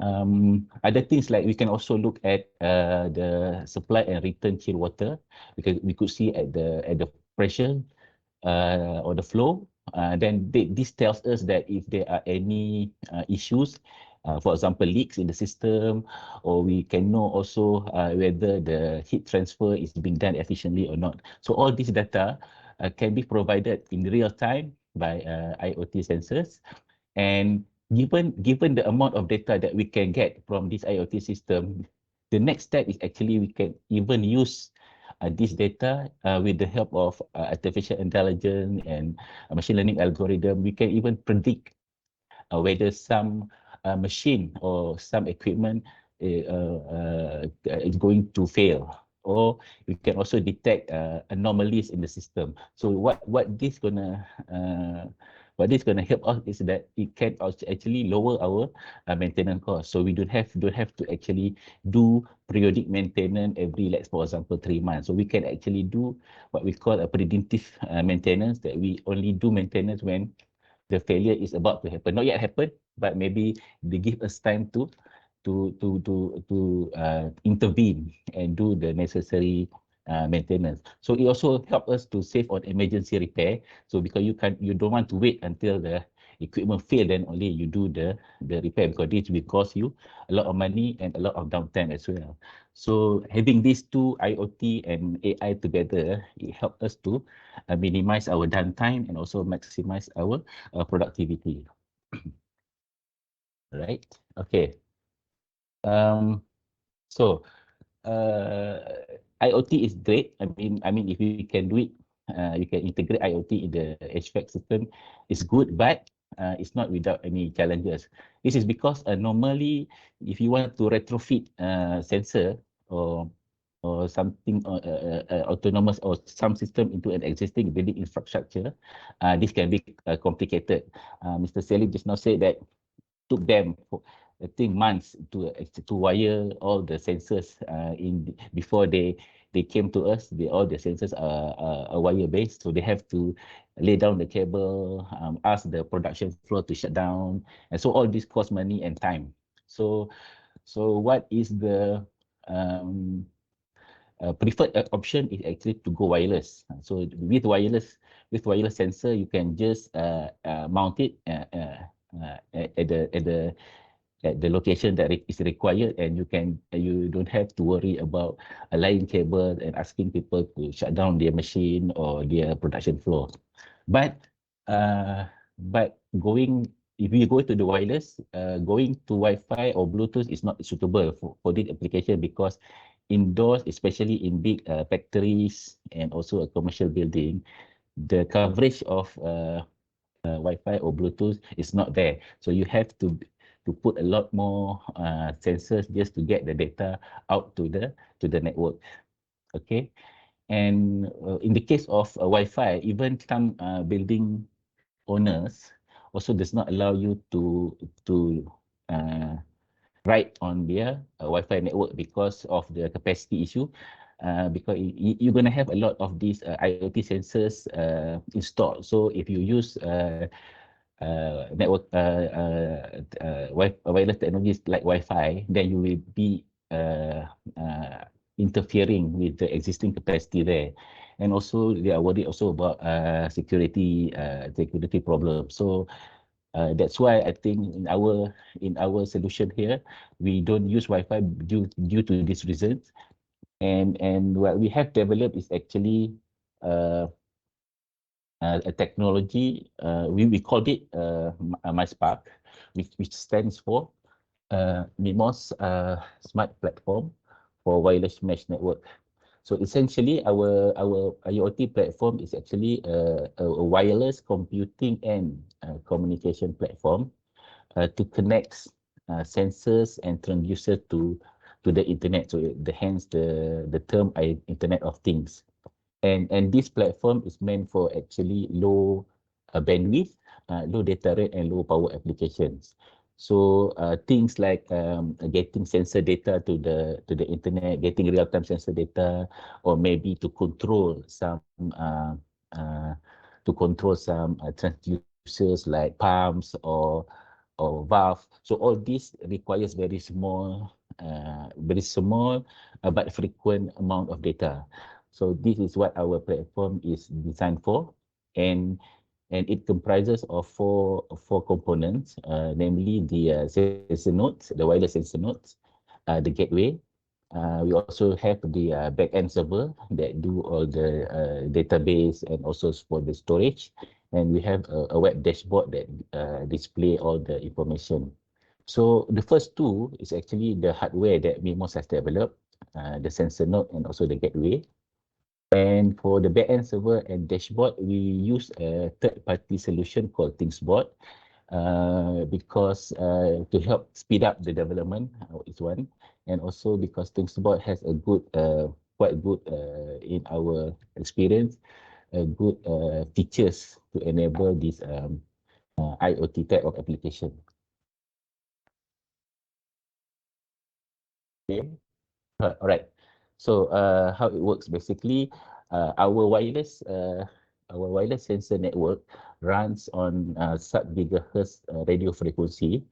Other things like we can also look at the supply and return chill water, because we could see at the pressure or the flow. Then this tells us that if there are any issues, for example, leaks in the system, or we can know also whether the heat transfer is being done efficiently or not. So all this data can be provided in real time by IoT sensors. And given the amount of data that we can get from this IoT system, the next step is actually we can even use this data with the help of artificial intelligence and machine learning algorithm. We can even predict whether some machine or some equipment is going to fail, or we can also detect anomalies in the system. So what this gonna help us is that it can actually lower our maintenance cost. So we don't have to actually do periodic maintenance every, let's for example, 3 months. So we can actually do what we call a predictive maintenance, that we only do maintenance when the failure is about to happen. Not yet happened, but maybe they give us time to intervene and do the necessary maintenance. So it also helps us to save on emergency repair. So because you don't want to wait until the equipment fail, then only you do the repair, because this will cost you a lot of money and a lot of downtime as well. So having these two, IoT and AI together, it helps us to minimize our downtime and also maximize our productivity. Right? Okay. So IoT is great. I mean, if you can do it, you can integrate IoT in the HVAC system. It's good, but it's not without any challenges. This is because normally, if you want to retrofit sensor or something autonomous or some system into an existing building infrastructure, this can be complicated. Mr. Selim just now said that took them, I think, months to wire all the sensors before they came to us. All the sensors are wire based, so they have to lay down the cable, ask the production floor to shut down, and so all this costs money and time. So what is the preferred option is actually to go wireless. So with wireless, with wireless sensor, you can just mount it at the location that is required, and you don't have to worry about laying cable and asking people to shut down their machine or their production floor. But if you go to the wireless, going to Wi-Fi or Bluetooth is not suitable for this application, because indoors, especially in big factories and also a commercial building, the coverage of Wi-Fi or Bluetooth is not there. So you have to put a lot more sensors just to get the data out to the network. Okay, and in the case of Wi-Fi, even some building owners also does not allow you to write on their Wi-Fi network because of the capacity issue. Because you're going to have a lot of these IoT sensors installed. So if you use network wireless technologies like Wi-Fi, then you will be interfering with the existing capacity there. And also they are worried also about security problems. So that's why I think in our solution here, we don't use Wi-Fi due to these reasons. And what we have developed is actually a technology, we called it MySpark, which stands for MIMOS Smart Platform for Wireless Mesh Network. So essentially, our IoT platform is actually a wireless computing and communication platform to connect sensors and transducers to the internet. So hence the term Internet of Things. And this platform is meant for actually low bandwidth, low data rate, and low power applications. So things like getting sensor data to the internet, getting real-time sensor data, or maybe to control some transducers like pumps or valve. So all this requires very small but frequent amount of data. So this is what our platform is designed for, and it comprises of four components, namely the sensor nodes, the wireless sensor nodes, the gateway. We also have the back-end server that do all the database and also for the storage, and we have a web dashboard that display all the information. So the first two is actually the hardware that MIMOS has developed, the sensor node and also the gateway. And for the backend server and dashboard, we use a third-party solution called ThingsBot because to help speed up the development is one, and also because ThingsBot has a good, quite good in our experience, good features to enable this IoT type of application. Okay, all right. So how it works basically, our wireless sensor network runs on sub-gigahertz radio frequency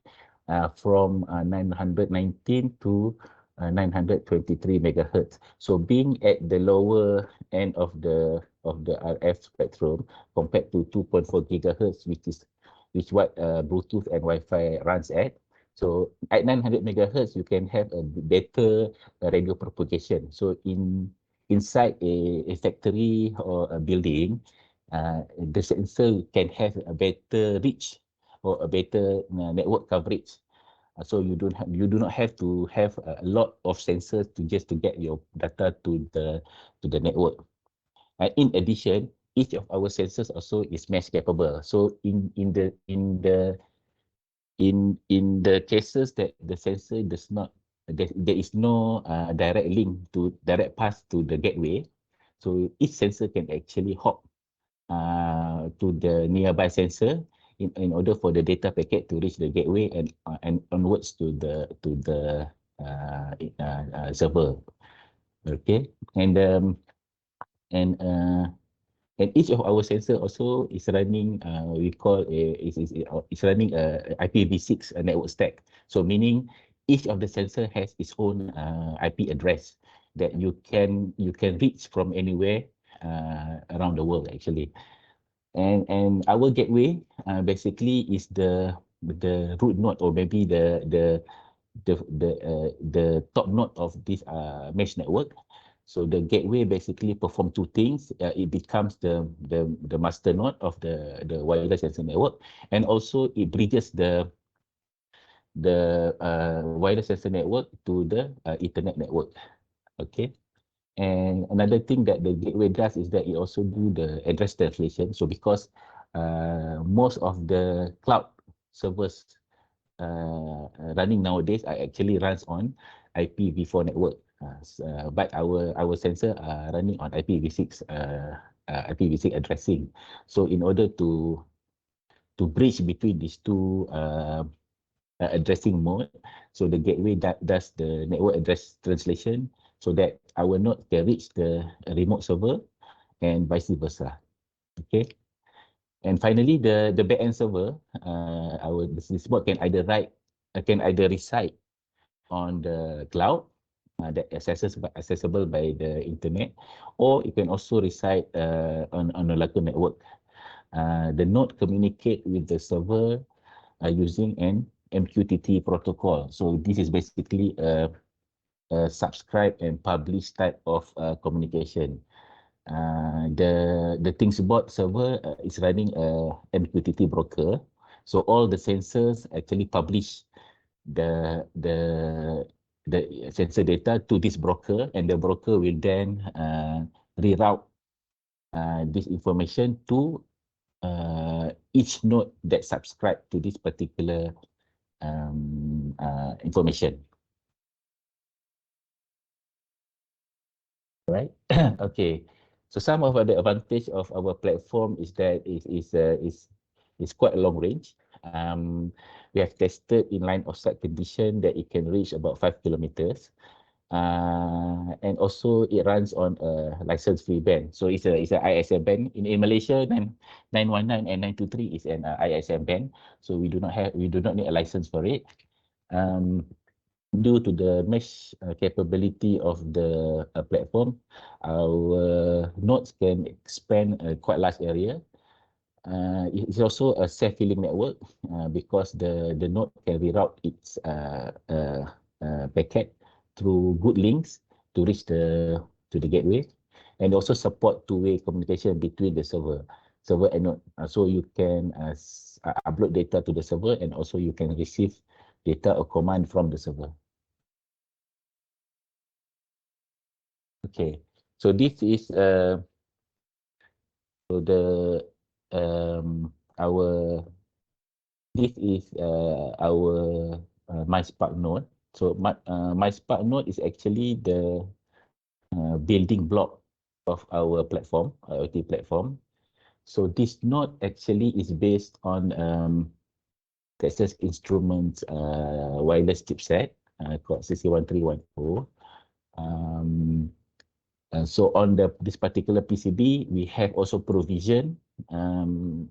from 919 to 923 megahertz. So being at the lower end of the RF spectrum compared to 2.4 gigahertz, which what Bluetooth and Wi-Fi runs at. So at 900 megahertz, you can have a better radio propagation. So inside a factory or a building, the sensor can have a better reach or a better network coverage. So you do not have to have a lot of sensors to get your data to the network. In addition, each of our sensors also is mesh capable. So in the cases that the sensor does not, there is no direct path to the gateway. So each sensor can actually hop to the nearby sensor in order for the data packet to reach the gateway and onwards to the server. Okay, and each of our sensor also is running we call is running a IPv6 network stack. So meaning each of the sensor has its own IP address that you can reach from anywhere around the world actually. And our gateway basically is the root node, or maybe the top node of this mesh network. So the gateway basically perform two things. It becomes the master node of the wireless sensor network, and also it bridges the wireless sensor network to the Ethernet network. Okay. And another thing that the gateway does is that it also do the address translation. So because most of the cloud servers running nowadays are actually runs on IPv4 network, but our sensor are running on IPv6 IPv6 addressing. So in order to bridge between these two addressing mode, so the gateway does the network address translation, so that our node can reach the remote server and vice versa. Okay. And finally, the backend server, this bot can either reside on the cloud that accessible by the internet, or it can also reside on a local network. The node communicate with the server using an MQTT protocol. So this is basically a subscribe and publish type of communication. The ThingsBot server is running a MQTT broker. So all the sensors actually publish the sensor data to this broker, and the broker will then reroute this information to each node that subscribe to this particular information. Right. Okay. So some of the advantage of our platform is that it is quite long range. We have tested in line of sight condition that it can reach about 5 kilometers. And also it runs on a license-free band. So it's a ISM band. In Malaysia, 919 and 923 is an ISM band. So we do not need a license for it. Due to the mesh capability of the platform, our nodes can expand a quite large area. It's also a self-healing network because the node can reroute its packet through good links to reach to the gateway, and also support two-way communication between the server and node. So you can upload data to the server, and also you can receive data or command from the server. Okay, so this is so the our MySpark node. So MySpark node is actually the building block of our platform, IoT platform. So this node actually is based on Texas Instruments wireless chipset called CC1310. So on this particular PCB, we have also provision some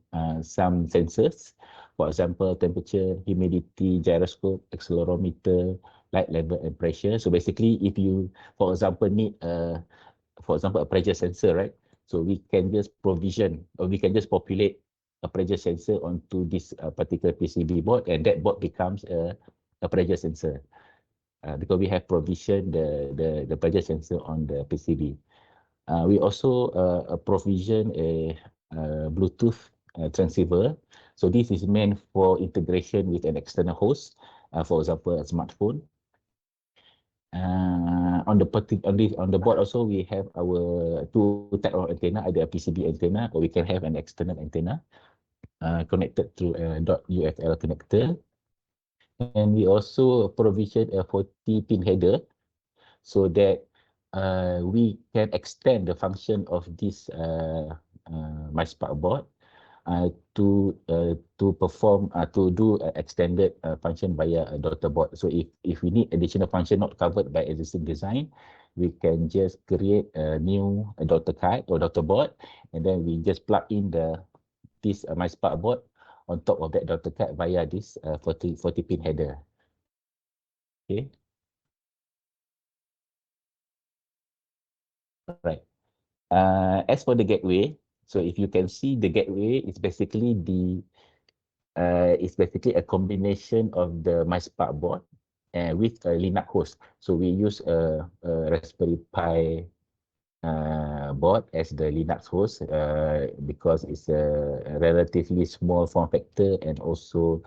sensors, for example, temperature, humidity, gyroscope, accelerometer, light level, and pressure. So basically, if you, for example, need a pressure sensor, right? So we can just provision, or we can just populate a pressure sensor onto this particular PCB board, and that board becomes a pressure sensor. Because we have provisioned the pressure sensor on the PCB. We also provision a Bluetooth transceiver. So this is meant for integration with an external host, for example, a smartphone. On the board also, we have our two type of antenna, either a PCB antenna, or we can have an external antenna connected to a .UFL connector. And we also provision a 40-pin header, so that we can extend the function of this MySpark board to perform to do extended function via a daughter board. So if we need additional function not covered by existing design, we can just create a new daughter card or daughter board, and then we just plug in this MySpark board on top of that daughter card via this 40-pin header. Okay. Right. As for the gateway, So if you can see the gateway, it's basically a combination of the MySpark board with a Linux host. So we use a Raspberry Pi board as the Linux host because it's a relatively small form factor and also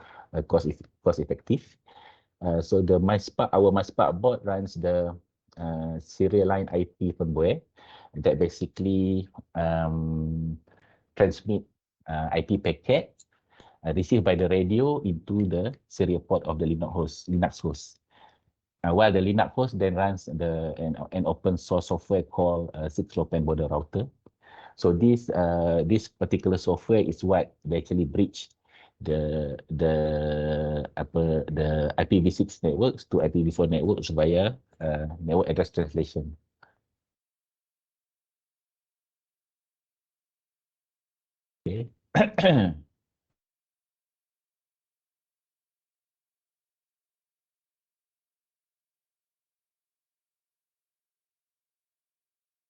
cost effective. So our MySpark board runs the serial line IP firmware that basically transmit IP packet received by the radio into the serial port of the Linux host. While the Linux host then runs an open source software called 6LoWPAN border router. So this particular software is what they actually bridge the IPv6 networks to IPv4 networks via network address translation. Okay.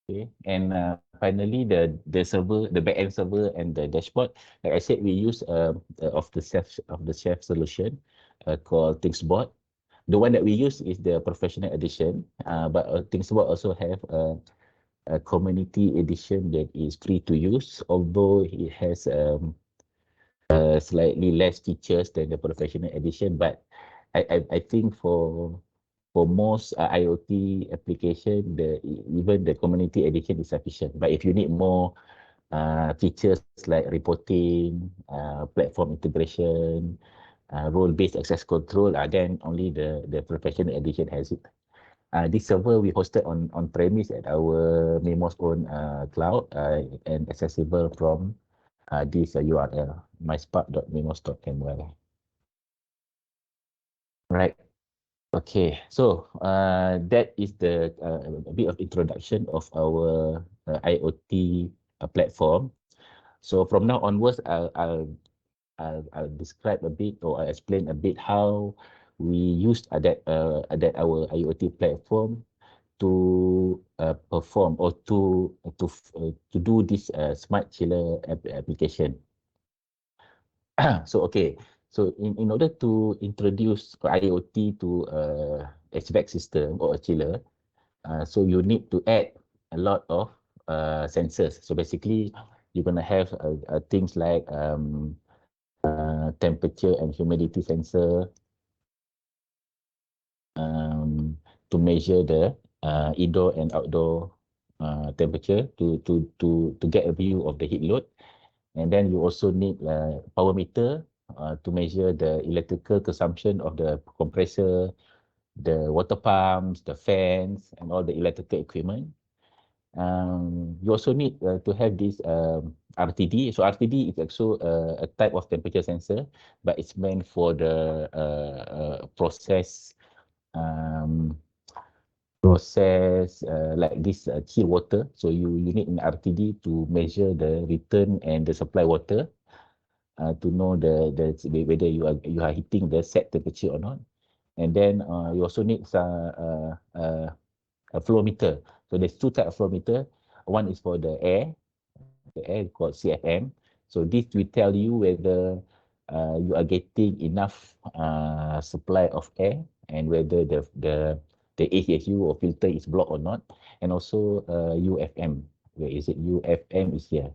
Okay, and finally the server, the backend server and the dashboard. Like I said, we use of the chef solution called ThingsBot. The one that we use is the professional edition, but ThingsBot also have a community edition that is free to use, although it has slightly less features than the professional edition. But I think for most IoT application, even the community edition is sufficient. But if you need more features like reporting, platform integration, role-based access control, then only the professional edition has it. This server we hosted on premise at our Memo's own cloud and accessible from this URL, myspark.memos.my. Right. Okay, so that is a bit of introduction of our IoT platform. So from now onwards, I'll describe a bit, or I'll explain a bit how we used that our IoT platform to perform or to do this smart chiller application. So okay, so in order to introduce IoT to HVAC system or a chiller, so you need to add a lot of sensors. So basically, you're gonna have things like temperature and humidity sensor to measure the indoor and outdoor temperature to get a view of the heat load. And then you also need a power meter to measure the electrical consumption of the compressor, the water pumps, the fans, and all the electrical equipment. You also need to have this RTD. So RTD is also a type of temperature sensor, but it's meant for the process like this chill water. So you need an RTD to measure the return and the supply water to know whether you are hitting the set temperature or not. And then you also need a flow meter. So there's two types of flow meter. One is for the air called CFM. So this will tell you whether you are getting enough supply of air and whether the AHU or filter is blocked or not. And also UFM. Where is it? UFM is here.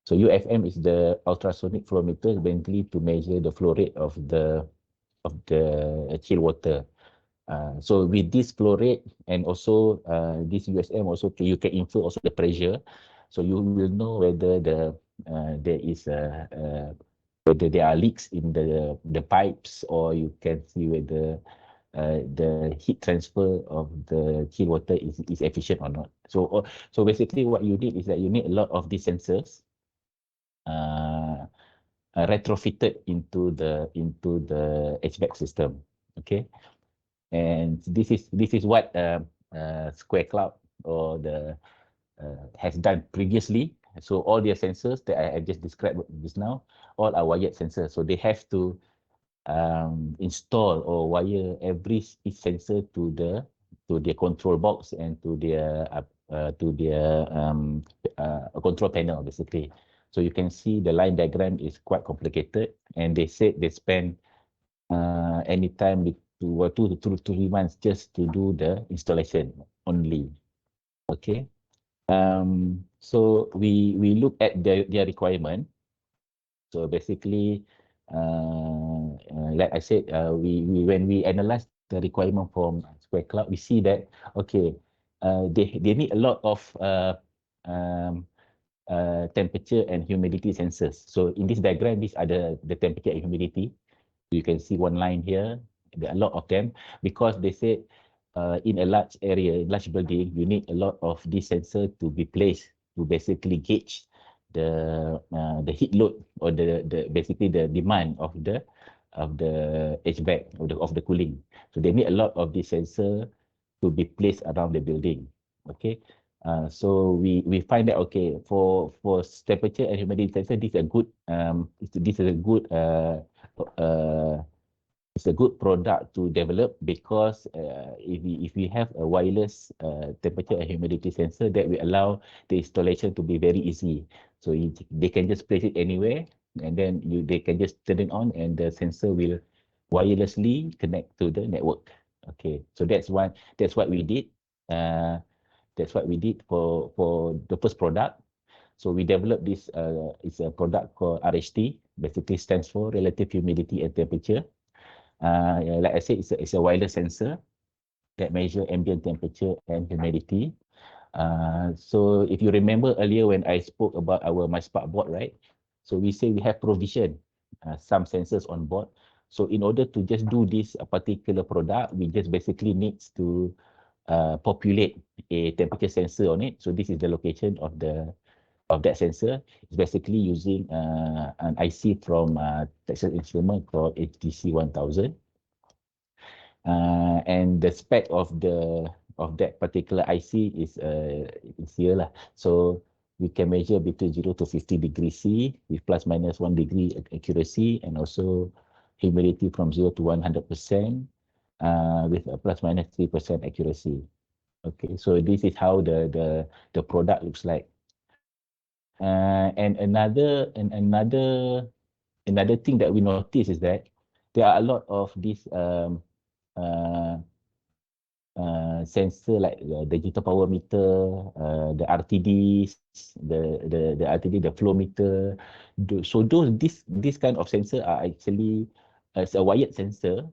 So UFM is the ultrasonic flow meter, basically to measure the flow rate of the chill water. So with this flow rate and also this USM, also you can infer also the pressure. So you will know whether whether there are leaks in the pipes, or you can see whether the heat transfer of the chill water is efficient or not. So basically what you need is that you need a lot of these sensors retrofitted into the HVAC system. Okay. And this is what Square Cloud or has done previously. So all their sensors that I just described just now, all are wired sensors. So they have to install or wire each sensor to their control box and to their control panel basically. So you can see the line diagram is quite complicated, and they said they spend anytime between 2 to 3 months just to do the installation only. Okay. So we look at their requirement. So basically, like I said, we when we analyze the requirement from Square Cloud, we see that okay, they need a lot of temperature and humidity sensors. So in this diagram, these are the temperature and humidity. You can see one line here. There are a lot of them because they said in a large area, large building, you need a lot of this sensor to be placed to basically gauge the heat load or the basically the demand of the HVAC of the cooling. So they need a lot of this sensor to be placed around the building. Okay. So we find that okay for temperature and humidity sensor, this is a good it's a good product to develop because if we have a wireless temperature and humidity sensor, that will allow the installation to be very easy. So they can just place it anywhere, and then they can just turn it on, and the sensor will wirelessly connect to the network. Okay, so that's what we did. That's what we did for the first product. So we developed this. It's a product called RHT. Basically stands for relative humidity and temperature. Like I said, it's a wireless sensor that measure ambient temperature and humidity. So if you remember earlier when I spoke about our MySpark board, right? So we say we have provision some sensors on board. So in order to just do this particular product, we just basically needs to populate a temperature sensor on it. So this is the location of that sensor. It's basically using an IC from Texas Instruments called HTC 1000. And the spec of that particular IC is here lah. So we can measure between 0 to 50 degrees C with plus minus 1 degree accuracy, and also humidity from 0 to 100% with a plus minus 3% accuracy. Okay, so this is how the product looks like. And another thing that we notice is that there are a lot of these sensor like the digital power meter, the RTDs, the RTD, the flow meter. So this kind of sensor are actually it's a wired sensor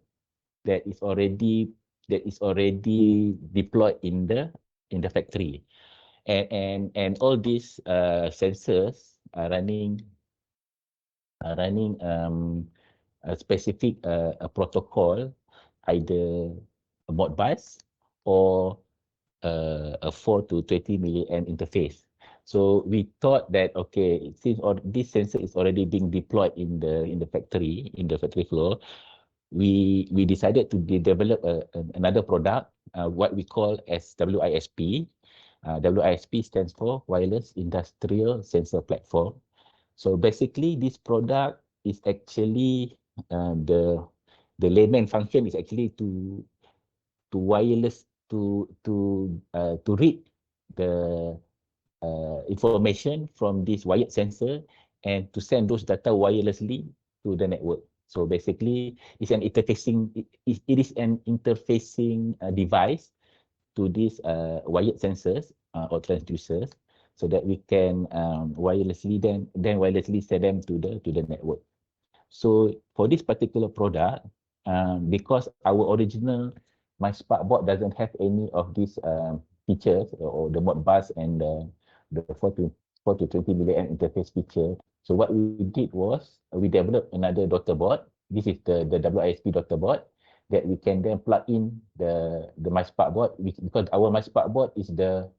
that is already deployed in the factory, and all these sensors are running a specific protocol, either a Modbus or a 4 to 20 milliamp interface. So we thought that okay, since this sensor is already being deployed in the factory floor, we decided to develop another product, what we call as WISP. WISP stands for Wireless Industrial Sensor Platform. So basically, this product is actually the layman function is actually to wireless to read the information from this wired sensor and to send those data wirelessly to the network. So basically, it's an interfacing. It is an interfacing device to these wired sensors or transducers, so that we can wirelessly then wirelessly send them to the network. So for this particular product, because our original MySpark board doesn't have any of these features or the Modbus and the 4 to 20 milliamp interface feature. So what we did was we developed another daughter board. This is the WISP daughter board that we can then plug in the MySpark board, because our MySpark board is the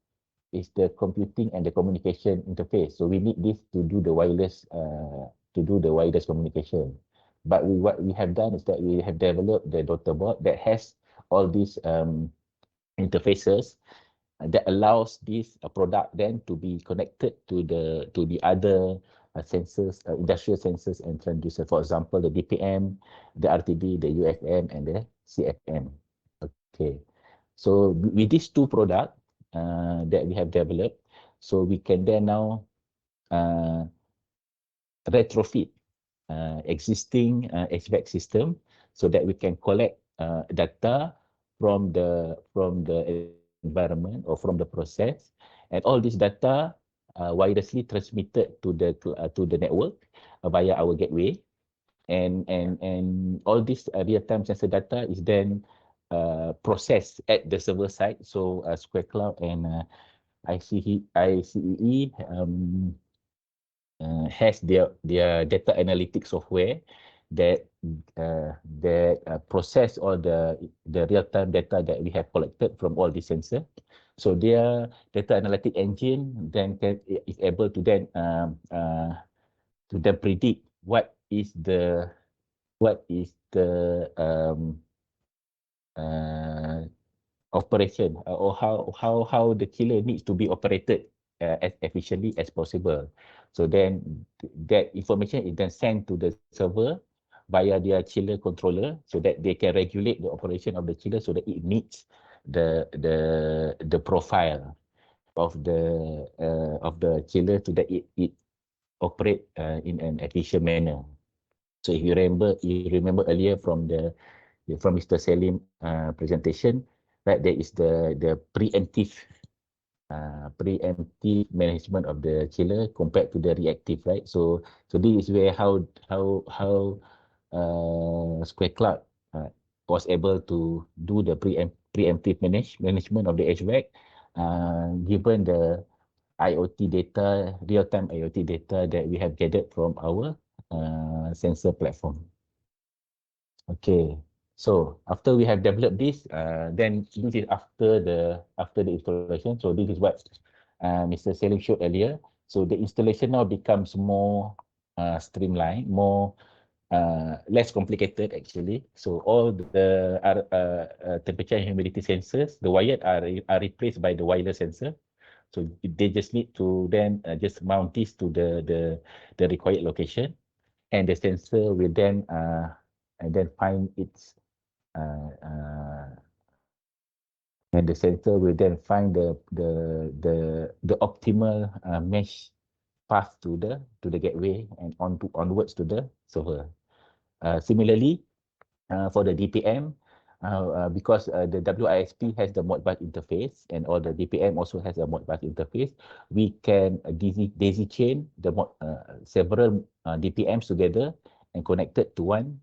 computing and the communication interface. So we need this to do the wireless communication. But what we have done is that we have developed the daughter board that has all these interfaces that allows this product then to be connected to the other sensors, industrial sensors and transducers. For example, the DPM, the RTD, the UFM, and the CFM. Okay, so with these two products that we have developed, so we can then now retrofit existing HVAC system so that we can collect data from the environment or from the process, and all this data wirelessly transmitted to the network via our gateway, and all this real-time sensor data is then processed at the server side. So Square Cloud and ICEE has their data analytics software that process all the real-time data that we have collected from all the sensors. So their data analytic engine then is able to then predict what is the operation or how the chiller needs to be operated as efficiently as possible. So then that information is then sent to the server via their chiller controller so that they can regulate the operation of the chiller so that it meets the profile of the chiller so that it operate in an efficient manner. So if you remember earlier from Mr. Selim presentation, right, there is the preemptive management of the chiller compared to the reactive, right? So this is where how Square Cloud was able to do the preemptive management of the HVAC, given the IoT data, real-time IoT data that we have gathered from our sensor platform. Okay, so after we have developed this, then this is after the installation. So this is what Mr. Selim showed earlier. So the installation now becomes more streamlined, more less complicated actually. So all the temperature and humidity sensors, the wired are replaced by the wireless sensor. So they just need to then just mount this to the required location, and the sensor will then find its the optimal mesh path to the gateway and onwards to the server. Similarly, for the DPM, because the WISP has the Modbus interface and all the DPM also has a Modbus interface, we can daisy chain the several DPMs together and connected to one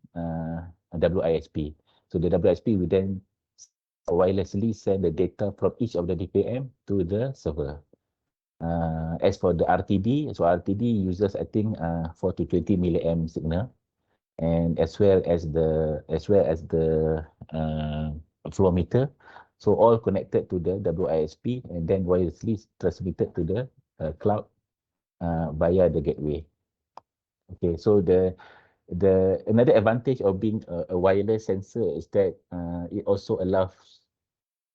WISP. So the WISP will then wirelessly send the data from each of the DPM to the server. As for the RTD, so RTD uses I think 4 to 20 milliamp signal, and as well as the flow meter. So all connected to the WISP and then wirelessly transmitted to the cloud via the gateway. Okay, so the another advantage of being a wireless sensor is that it also allows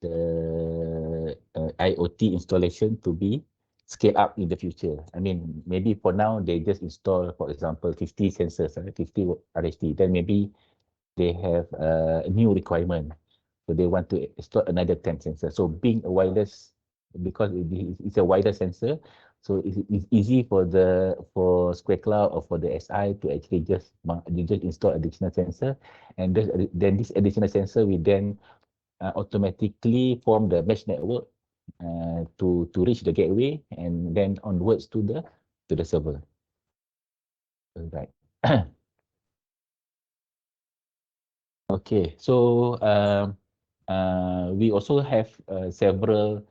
the IoT installation to be scale up in the future. I mean, maybe for now they just install, for example, 50 sensors, 50 RHT. Then maybe they have a new requirement, so they want to install another 10 sensors. So being a wireless, because it's a wireless sensor, so it's easy for Square Cloud or for the SI to actually just install additional sensor, and then this additional sensor will then automatically form the mesh network to reach the gateway and then onwards to the server. Right. Okay, so we also have several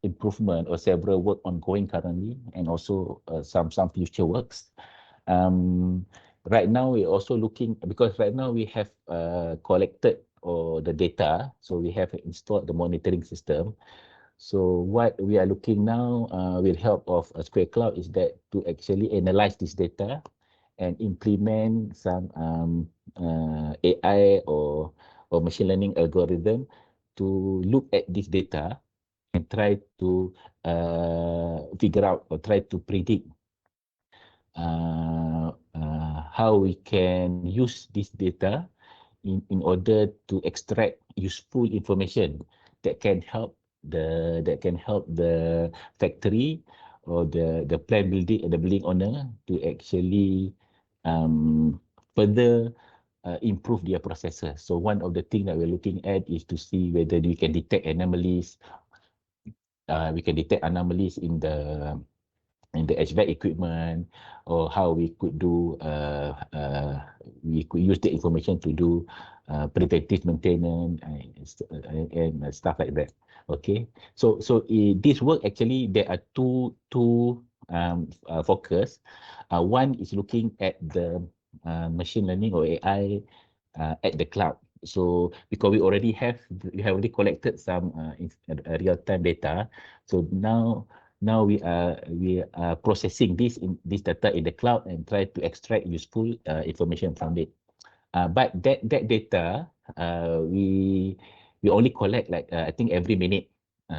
improvement or several work ongoing currently, and also some future works. Right now we're also looking, because right now we have collected the data, so we have installed the monitoring system. So what we are looking now with help of Square Cloud is that to actually analyze this data and implement some AI or machine learning algorithm to look at this data and try to figure out or try to predict how we can use this data in order to extract useful information that can help the factory or the plan building, the building owner to actually further improve their processes. So one of the things that we're looking at is to see whether we can detect anomalies. We can detect anomalies in the HVAC equipment, or how we could do we could use the information to do preventive maintenance and stuff like that. Okay, so this work actually there are two focus. One is looking at the machine learning or AI at the cloud. So because we have already collected some real-time data, so now we are processing this data in the cloud and try to extract useful information from it. But that data we only collect like I think every minute.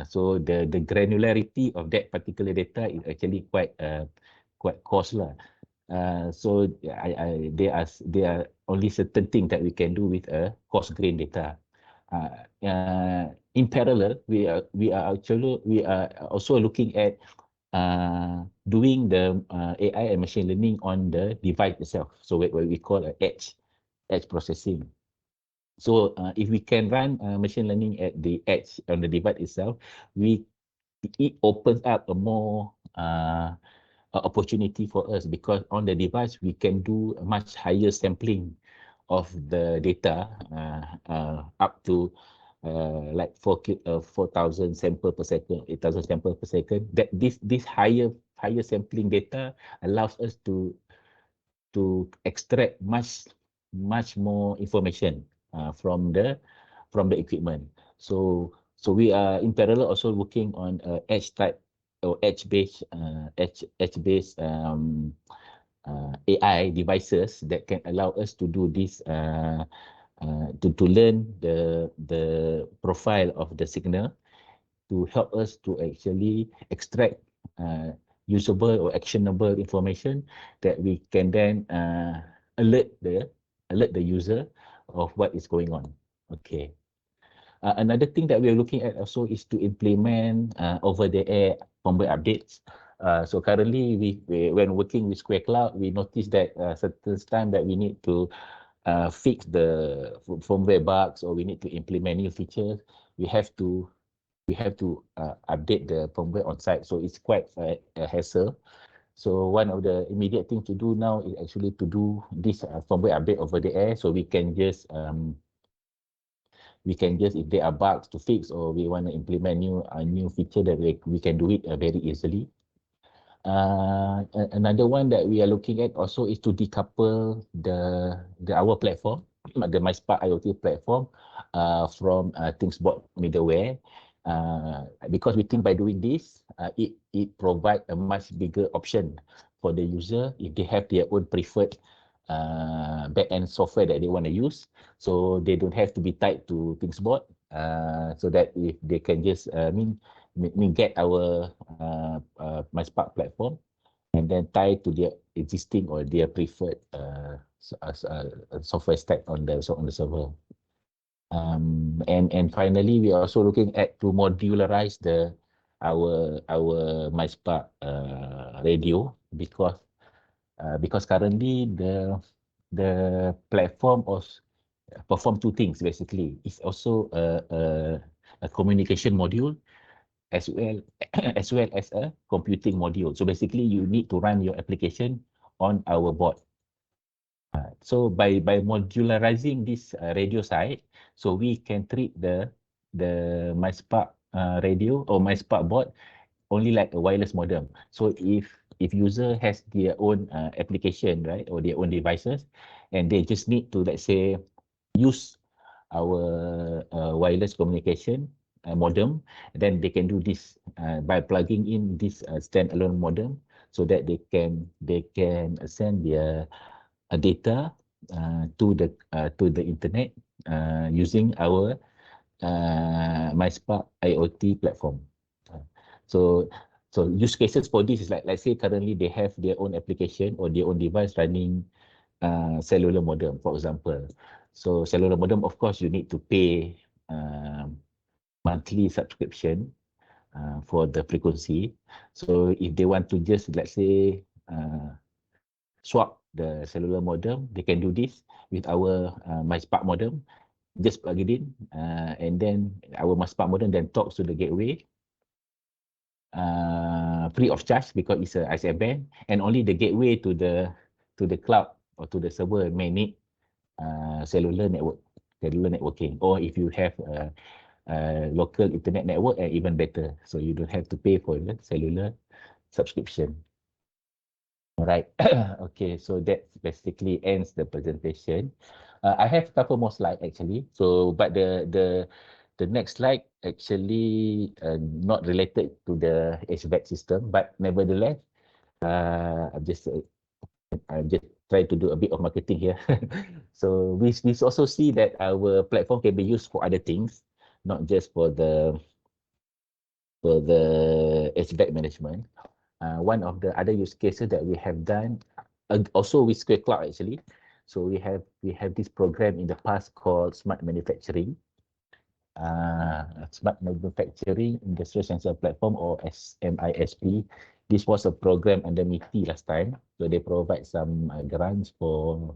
So the granularity of that particular data is actually quite costly. So there are only certain things that we can do with a coarse grain data. In parallel, we are also looking at doing the AI and machine learning on the device itself. So what we call edge processing. So if we can run machine learning at the edge on the device itself, it opens up a more opportunity for us, because on the device we can do a much higher sampling of the data, up to like 4,000 sample per second, 8,000 sample per second. That this higher sampling data allows us to extract much more information from the equipment. So we are in parallel also looking on edge type or edge based AI devices that can allow us to do this to learn the profile of the signal, to help us to actually extract usable or actionable information that we can then alert the user of what is going on. Okay. Another thing that we are looking at also is to implement over-the-air firmware updates. So currently, when working with Square Cloud, we noticed that certain time that we need to fix the firmware bugs, or we need to implement new features, we have to update the firmware on site. So it's quite a hassle. So one of the immediate things to do now is actually to do this firmware update over the air, so we can just if there are bugs to fix, or we want to implement new feature, that we can do it very easily. Another one that we are looking at also is to decouple our platform, the MySpark IoT platform, from ThinkSpot middleware, because we think by doing this, it provides a much bigger option for the user if they have their own preferred back-end software that they want to use. So they don't have to be tied to ThinkSpot, so that if they can just get our MySpark platform and then tie to their existing or their preferred software stack on the server. And finally, we are also looking at to modularize our MySpark radio, because currently the platform perform two things basically. It's also a communication module, as well as a computing module. So basically, you need to run your application on our board. So by modularizing this radio side, so we can treat the MySpark radio or MySpark board only like a wireless modem. So if user has their own application, right, or their own devices, and they just need to, let's say, use our wireless communication modem, then they can do this by plugging in this standalone modem, so that they can send their data to the internet using our MySpark IoT platform. So use cases for this is like, let's say currently they have their own application or their own device running cellular modem, for example. So cellular modem, of course, you need to pay monthly subscription. for the frequency. So if they want to just, let's say, swap the cellular modem, they can do this with our MySpark modem. Just plug it in, and then our MySpark modem then talks to the gateway free of charge because it's a ISM, and only the gateway to the cloud or to the server may need cellular networking, or if you have a local internet network, even better, so you don't have to pay for the cellular subscription. All right. Okay, so that basically ends the presentation. I have a couple more slides actually. So, but the next slide actually not related to the HVAC system, but nevertheless, I'm just trying to do a bit of marketing here. So we also see that our platform can be used for other things, not just for the HVAC management. One of the other use cases that we have done, also with Square Cloud actually. So we have this program in the past called Smart Manufacturing. Smart Manufacturing Industrial Sensor Platform, or SMISP. This was a program under MITI last time. So they provide some grants for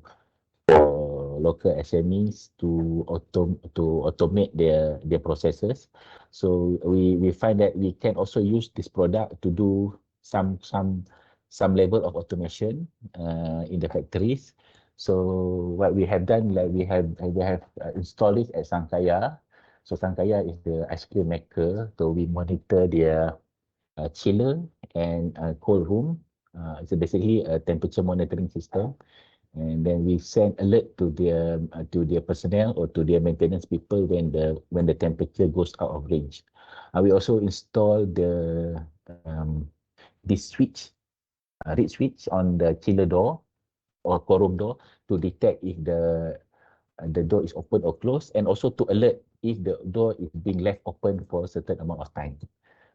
local SMEs to automate their processes. So we find that we can also use this product to do some level of automation in the factories. So what we have done, like we have installed it at Sankaya. So Sankaya is the ice cream maker. So we monitor their chiller and cold room. It's basically a temperature monitoring system. And then we send alert to their personnel or to their maintenance people when the temperature goes out of range. We also install this switch, reed switch on the chiller door or cold room door to detect if the door is open or closed, and also to alert if the door is being left open for a certain amount of time.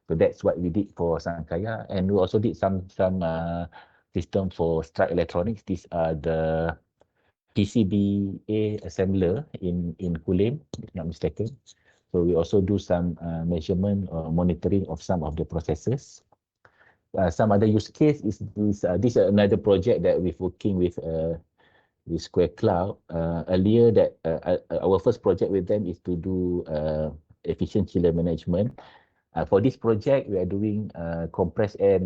So that's what we did for Sankaya, and we also did some system for Strike Electronics. These are the PCBA assembler in Kulim, if not mistaken. So we also do some measurement or monitoring of some of the processes. Some other use case is this is another project that we're working with Square Cloud. Earlier that our first project with them is to do efficient chiller management. For this project, we are doing compressed air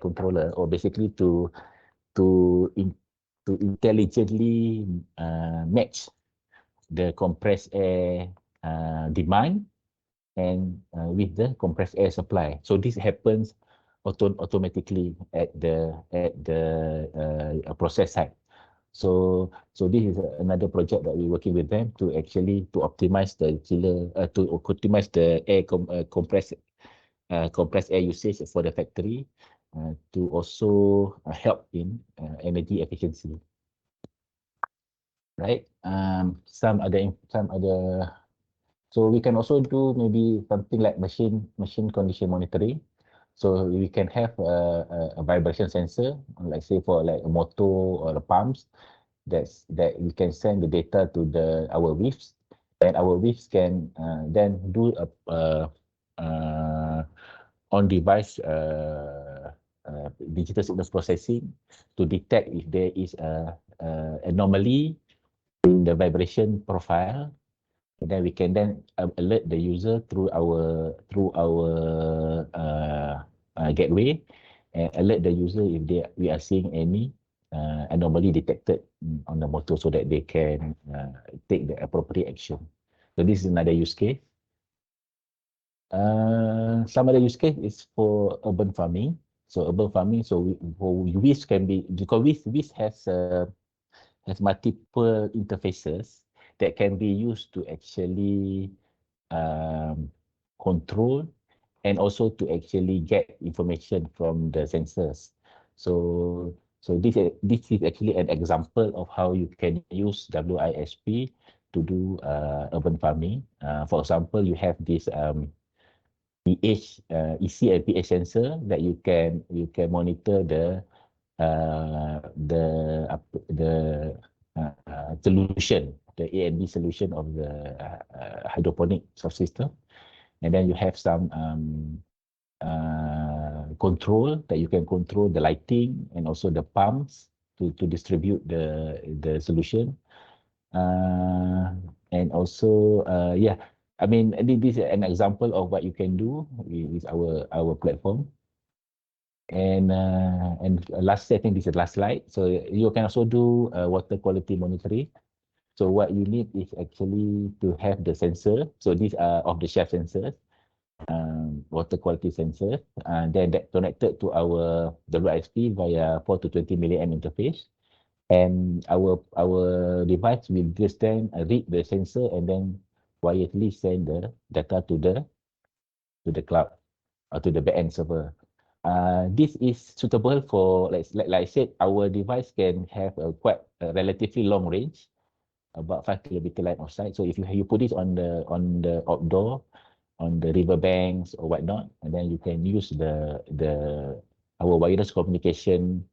controller, or basically to intelligently match the compressed air demand and with the compressed air supply. So this happens automatically at the process site. So this is another project that we're working with them to actually optimize the chiller, to optimize the air compressed air usage for the factory, to also help in energy efficiency. Right. Some other. So we can also do maybe something like machine condition monitoring. So we can have a vibration sensor, like say for like a motor or a pumps, that we can send the data to our whiffs, and our whiffs can then do a on-device digital signals processing to detect if there is a anomaly in the vibration profile. And then we can then alert the user through our gateway, and alert the user if we are seeing any anomaly detected on the motor, so that they can take the appropriate action. So this is another use case. Some other use case is for urban farming. So urban farming, so WIS can be, because WIS has multiple interfaces that can be used to actually control and also to actually get information from the sensors. So this is actually an example of how you can use WISP to do urban farming. For example, you have this pH, EC and pH sensor that you can monitor the solution, the A and B solution of the hydroponic subsystem. and then you have some control that you can control the lighting and also the pumps to distribute the solution. And also, yeah, I mean, this is an example of what you can do with our platform. And last, I think this is the last slide. So you can also do water quality monitoring. So what you need is actually to have the sensor. So these are off-the-shelf sensors, water quality sensor, and then that connected to our WISP via 4 to 20 milliamp interface. And our device will just then read the sensor and then wirelessly send the data to the cloud or to the backend server. This is suitable for, like I said, our device can have a relatively long range, about 5 kilometer line of sight. So if you put it on the outdoor, on the river banks or whatnot, and then you can use our wireless communication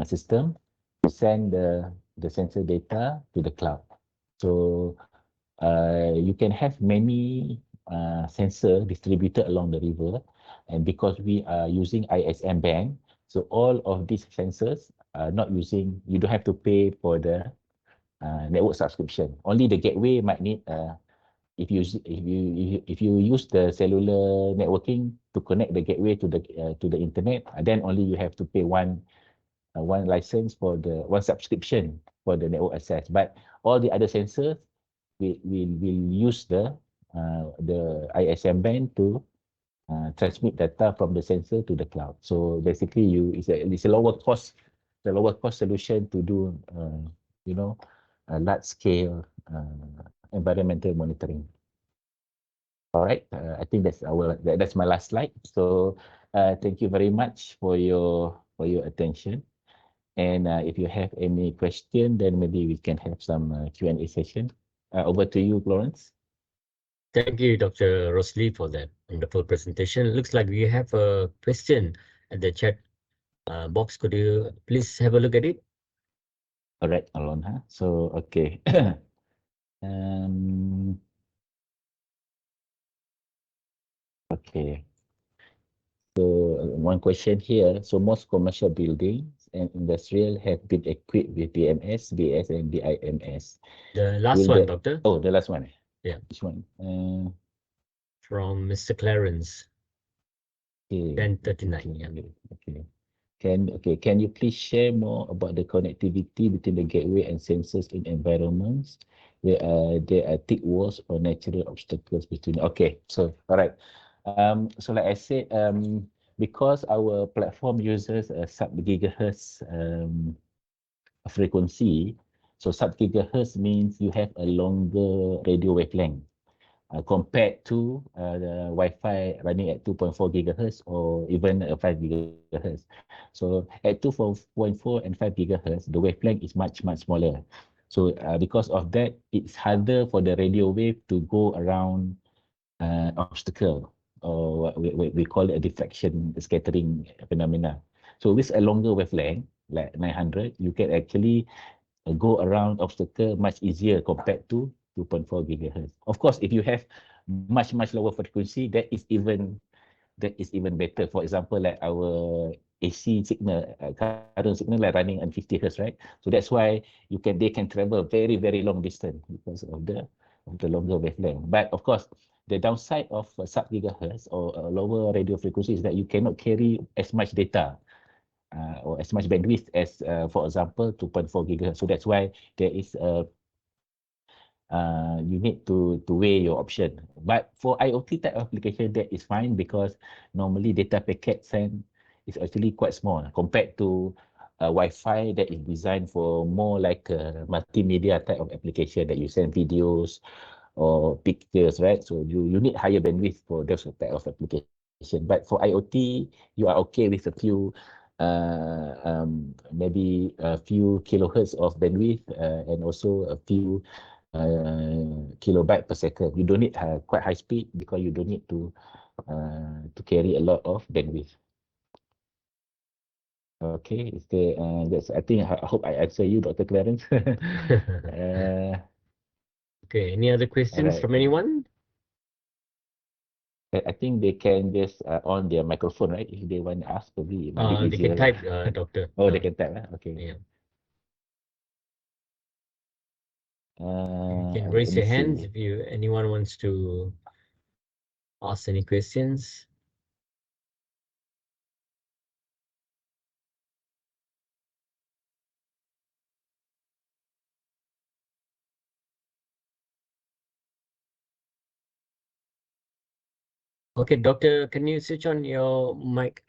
system to send the sensor data to the cloud. So you can have many sensor distributed along the river, and because we are using ISM band, so all of these sensors are not using, you don't have to pay for the network subscription. Only the gateway might need, if you use the cellular networking to connect the gateway to the internet, then only you have to pay one license for one subscription for the network access. But all the other sensors will use the ISM band to transmit data from the sensor to the cloud. So basically, it's a lower cost, solution to do large scale environmental monitoring. All right, I think that's my last slide. So thank you very much for your attention. And if you have any question, then maybe we can have some Q&A session. Over to you, Florence. Thank you, Dr. Rosli, for that wonderful presentation. Looks like we have a question at the chat box. Could you please have a look at it? All right, Alon, huh? So, okay. Okay. So, one question here. So, most commercial buildings and industrial have been equipped with BMS, BS, and BIMS. The last one, Doctor. Oh, the last one. Yeah. Which one? From Mr. Clarence. Okay. 1039. Yeah. Okay. Can you please share more about the connectivity between the gateway and sensors in environments where there are thick walls or natural obstacles between? Okay, so all right. So like I said, because our platform uses a sub-gigahertz frequency, so sub-gigahertz means you have a longer radio wavelength. Compared to the Wi-Fi running at 2.4 gigahertz or even 5 gigahertz. So at 2.4 and 5 gigahertz, the wavelength is much smaller. So because of that, it's harder for the radio wave to go around obstacle, or what we call it a diffraction scattering phenomena. So with a longer wavelength, like 900, you can actually go around obstacle much easier compared to 2.4 gigahertz. Of course, if you have much lower frequency, that is even better. For example, like our AC signal, current signal like running on 50 hertz, right? So that's why they can travel very long distance because of the longer wavelength. But of course, the downside of sub gigahertz or lower radio frequency is that you cannot carry as much data or as much bandwidth as, for example, 2.4 gigahertz. So that's why there is you need to weigh your option. But for IoT type application, that is fine because normally data packet send is actually quite small compared to Wi-Fi that is designed for more like a multimedia type of application that you send videos or pictures, right? So you need higher bandwidth for those type of application. But for IoT, you are okay with a few maybe a few kilohertz of bandwidth and also a few kilobyte per second. You don't need quite high speed because you don't need to carry a lot of bandwidth. Okay, is there, I think I hope I answer you, Dr. Clarence. Okay, any other questions from anyone? I think they can just on their microphone, right? If they want to ask, probably it might be They can easier. type, Doctor. Oh, they can type, okay. Yeah. You Let can raise me your hands see. if anyone wants to ask any questions. Okay, Doctor, can you switch on your mic?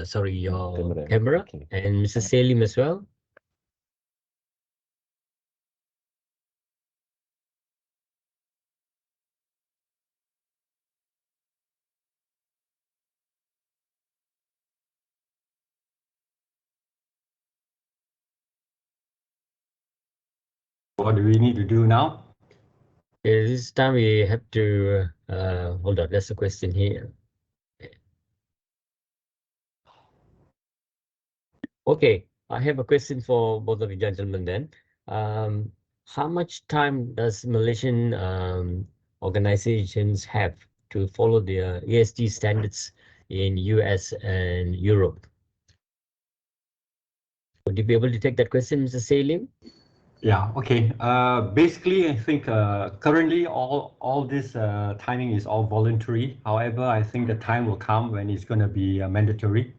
Sorry, your camera, Okay. and Mr. Salim as well. What do we need to do now? Okay, this time we have to hold on. There's a question here. Okay, I have a question for both of you gentlemen then. How much time does Malaysian organizations have to follow the ESG standards in US and Europe? Would you be able to take that question, Mr. Salim? Yeah, okay. Basically, I think currently all this timing is all voluntary. However, I think the time will come when it's going to be mandatory.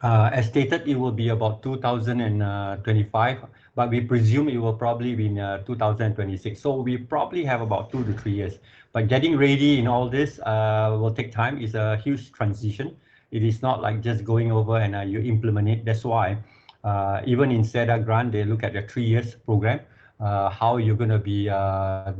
As stated, it will be about 2025, but we presume it will probably be in 2026. So we probably have about 2 to 3 years. But getting ready in all this will take time. It's a huge transition. It is not like just going over and you implement it. That's why even in SEDA grant, they look at the 3 years program, how you're going to be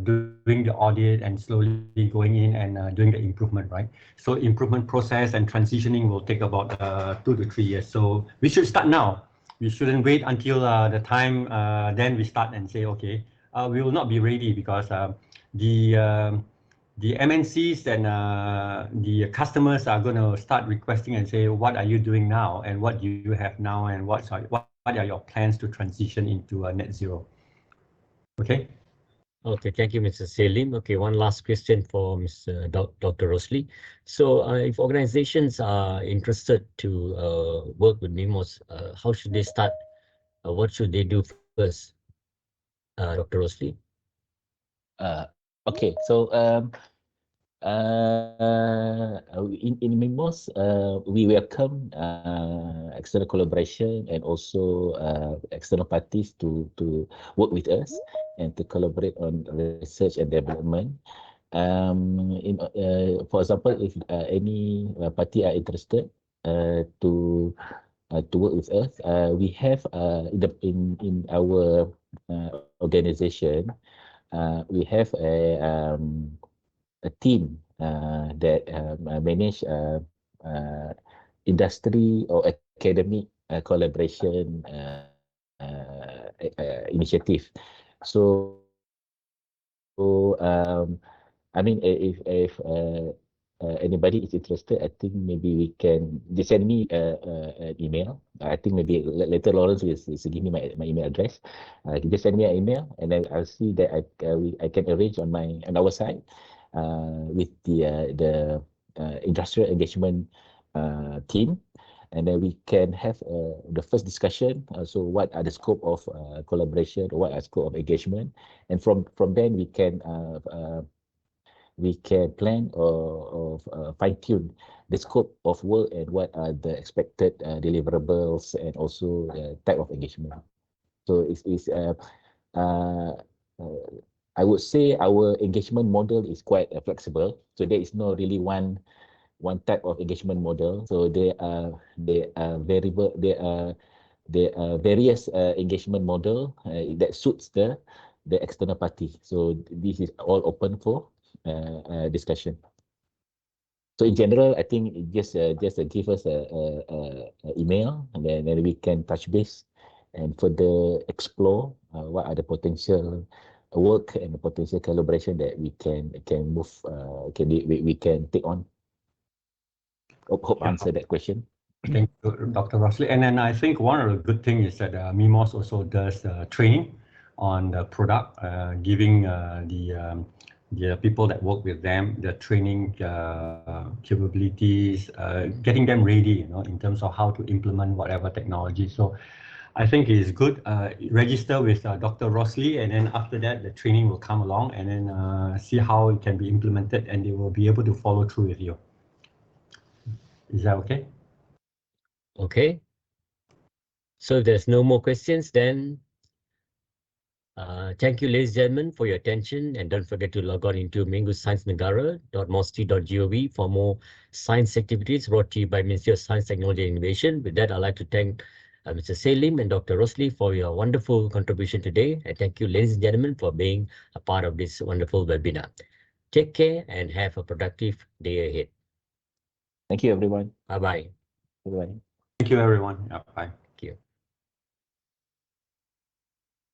doing the audit and slowly going in and doing the improvement, right? So improvement process and transitioning will take about 2 to 3 years. So we should start now. We shouldn't wait until the time then we start and say, okay, we will not be ready because the MNCs and the customers are going to start requesting and say, what are you doing now, and what do you have now, and what are your plans to transition into net zero? Okay. Okay, thank you, Mr. Salim. Okay, one last question for Mr. Dr. Rosli. So if organizations are interested to work with MIMOS, how should they start? What should they do first, Dr. Rosli? Okay, so in MIMOS, we welcome external collaboration and also external parties to work with us and to collaborate on research and development. For example, if any party are interested to work with us, we have in our organization, we have a team that manage industry or academic collaboration initiative. So I mean, if anybody is interested, I think maybe we can just send me an email. I think maybe later Lawrence will give me my email address. Just send me an email, and then I'll see that I can arrange on our side with the industrial engagement team, and then we can have the first discussion. So what are the scope of collaboration, or what are scope of engagement, and from then we can plan or fine tune the scope of work and what are the expected deliverables and also type of engagement. So I would say our engagement model is quite flexible. So there is no really one type of engagement model. So there are various engagement model that suits the external party. So this is all open for discussion. So in general, I think just give us a email, and then we can touch base and further explore what are the potential work and the potential collaboration that we can move we can take on. Hope answer that question. Thank you, Dr. Rosli. And then I think one of the good things is that MIMOS also does training on the product, giving the the people that work with them, the training capabilities, getting them ready, in terms of how to implement whatever technology. So I think it is good. Register with Dr. Rossley, and then after that, the training will come along, and then see how it can be implemented, and they will be able to follow through with you. Is that okay? Okay. So if there's no more questions, then thank you, ladies and gentlemen, for your attention. And don't forget to log on into mingusciencenegara.mosti.gov for more science activities brought to you by Ministry of Science, Technology and Innovation. With that, I'd like to thank Mr. Selim and Dr. Rossley for your wonderful contribution today. And thank you, ladies and gentlemen, for being a part of this wonderful webinar. Take care and have a productive day ahead. Thank you, everyone. Bye-bye. Bye-bye. Thank you, everyone. Yeah, bye.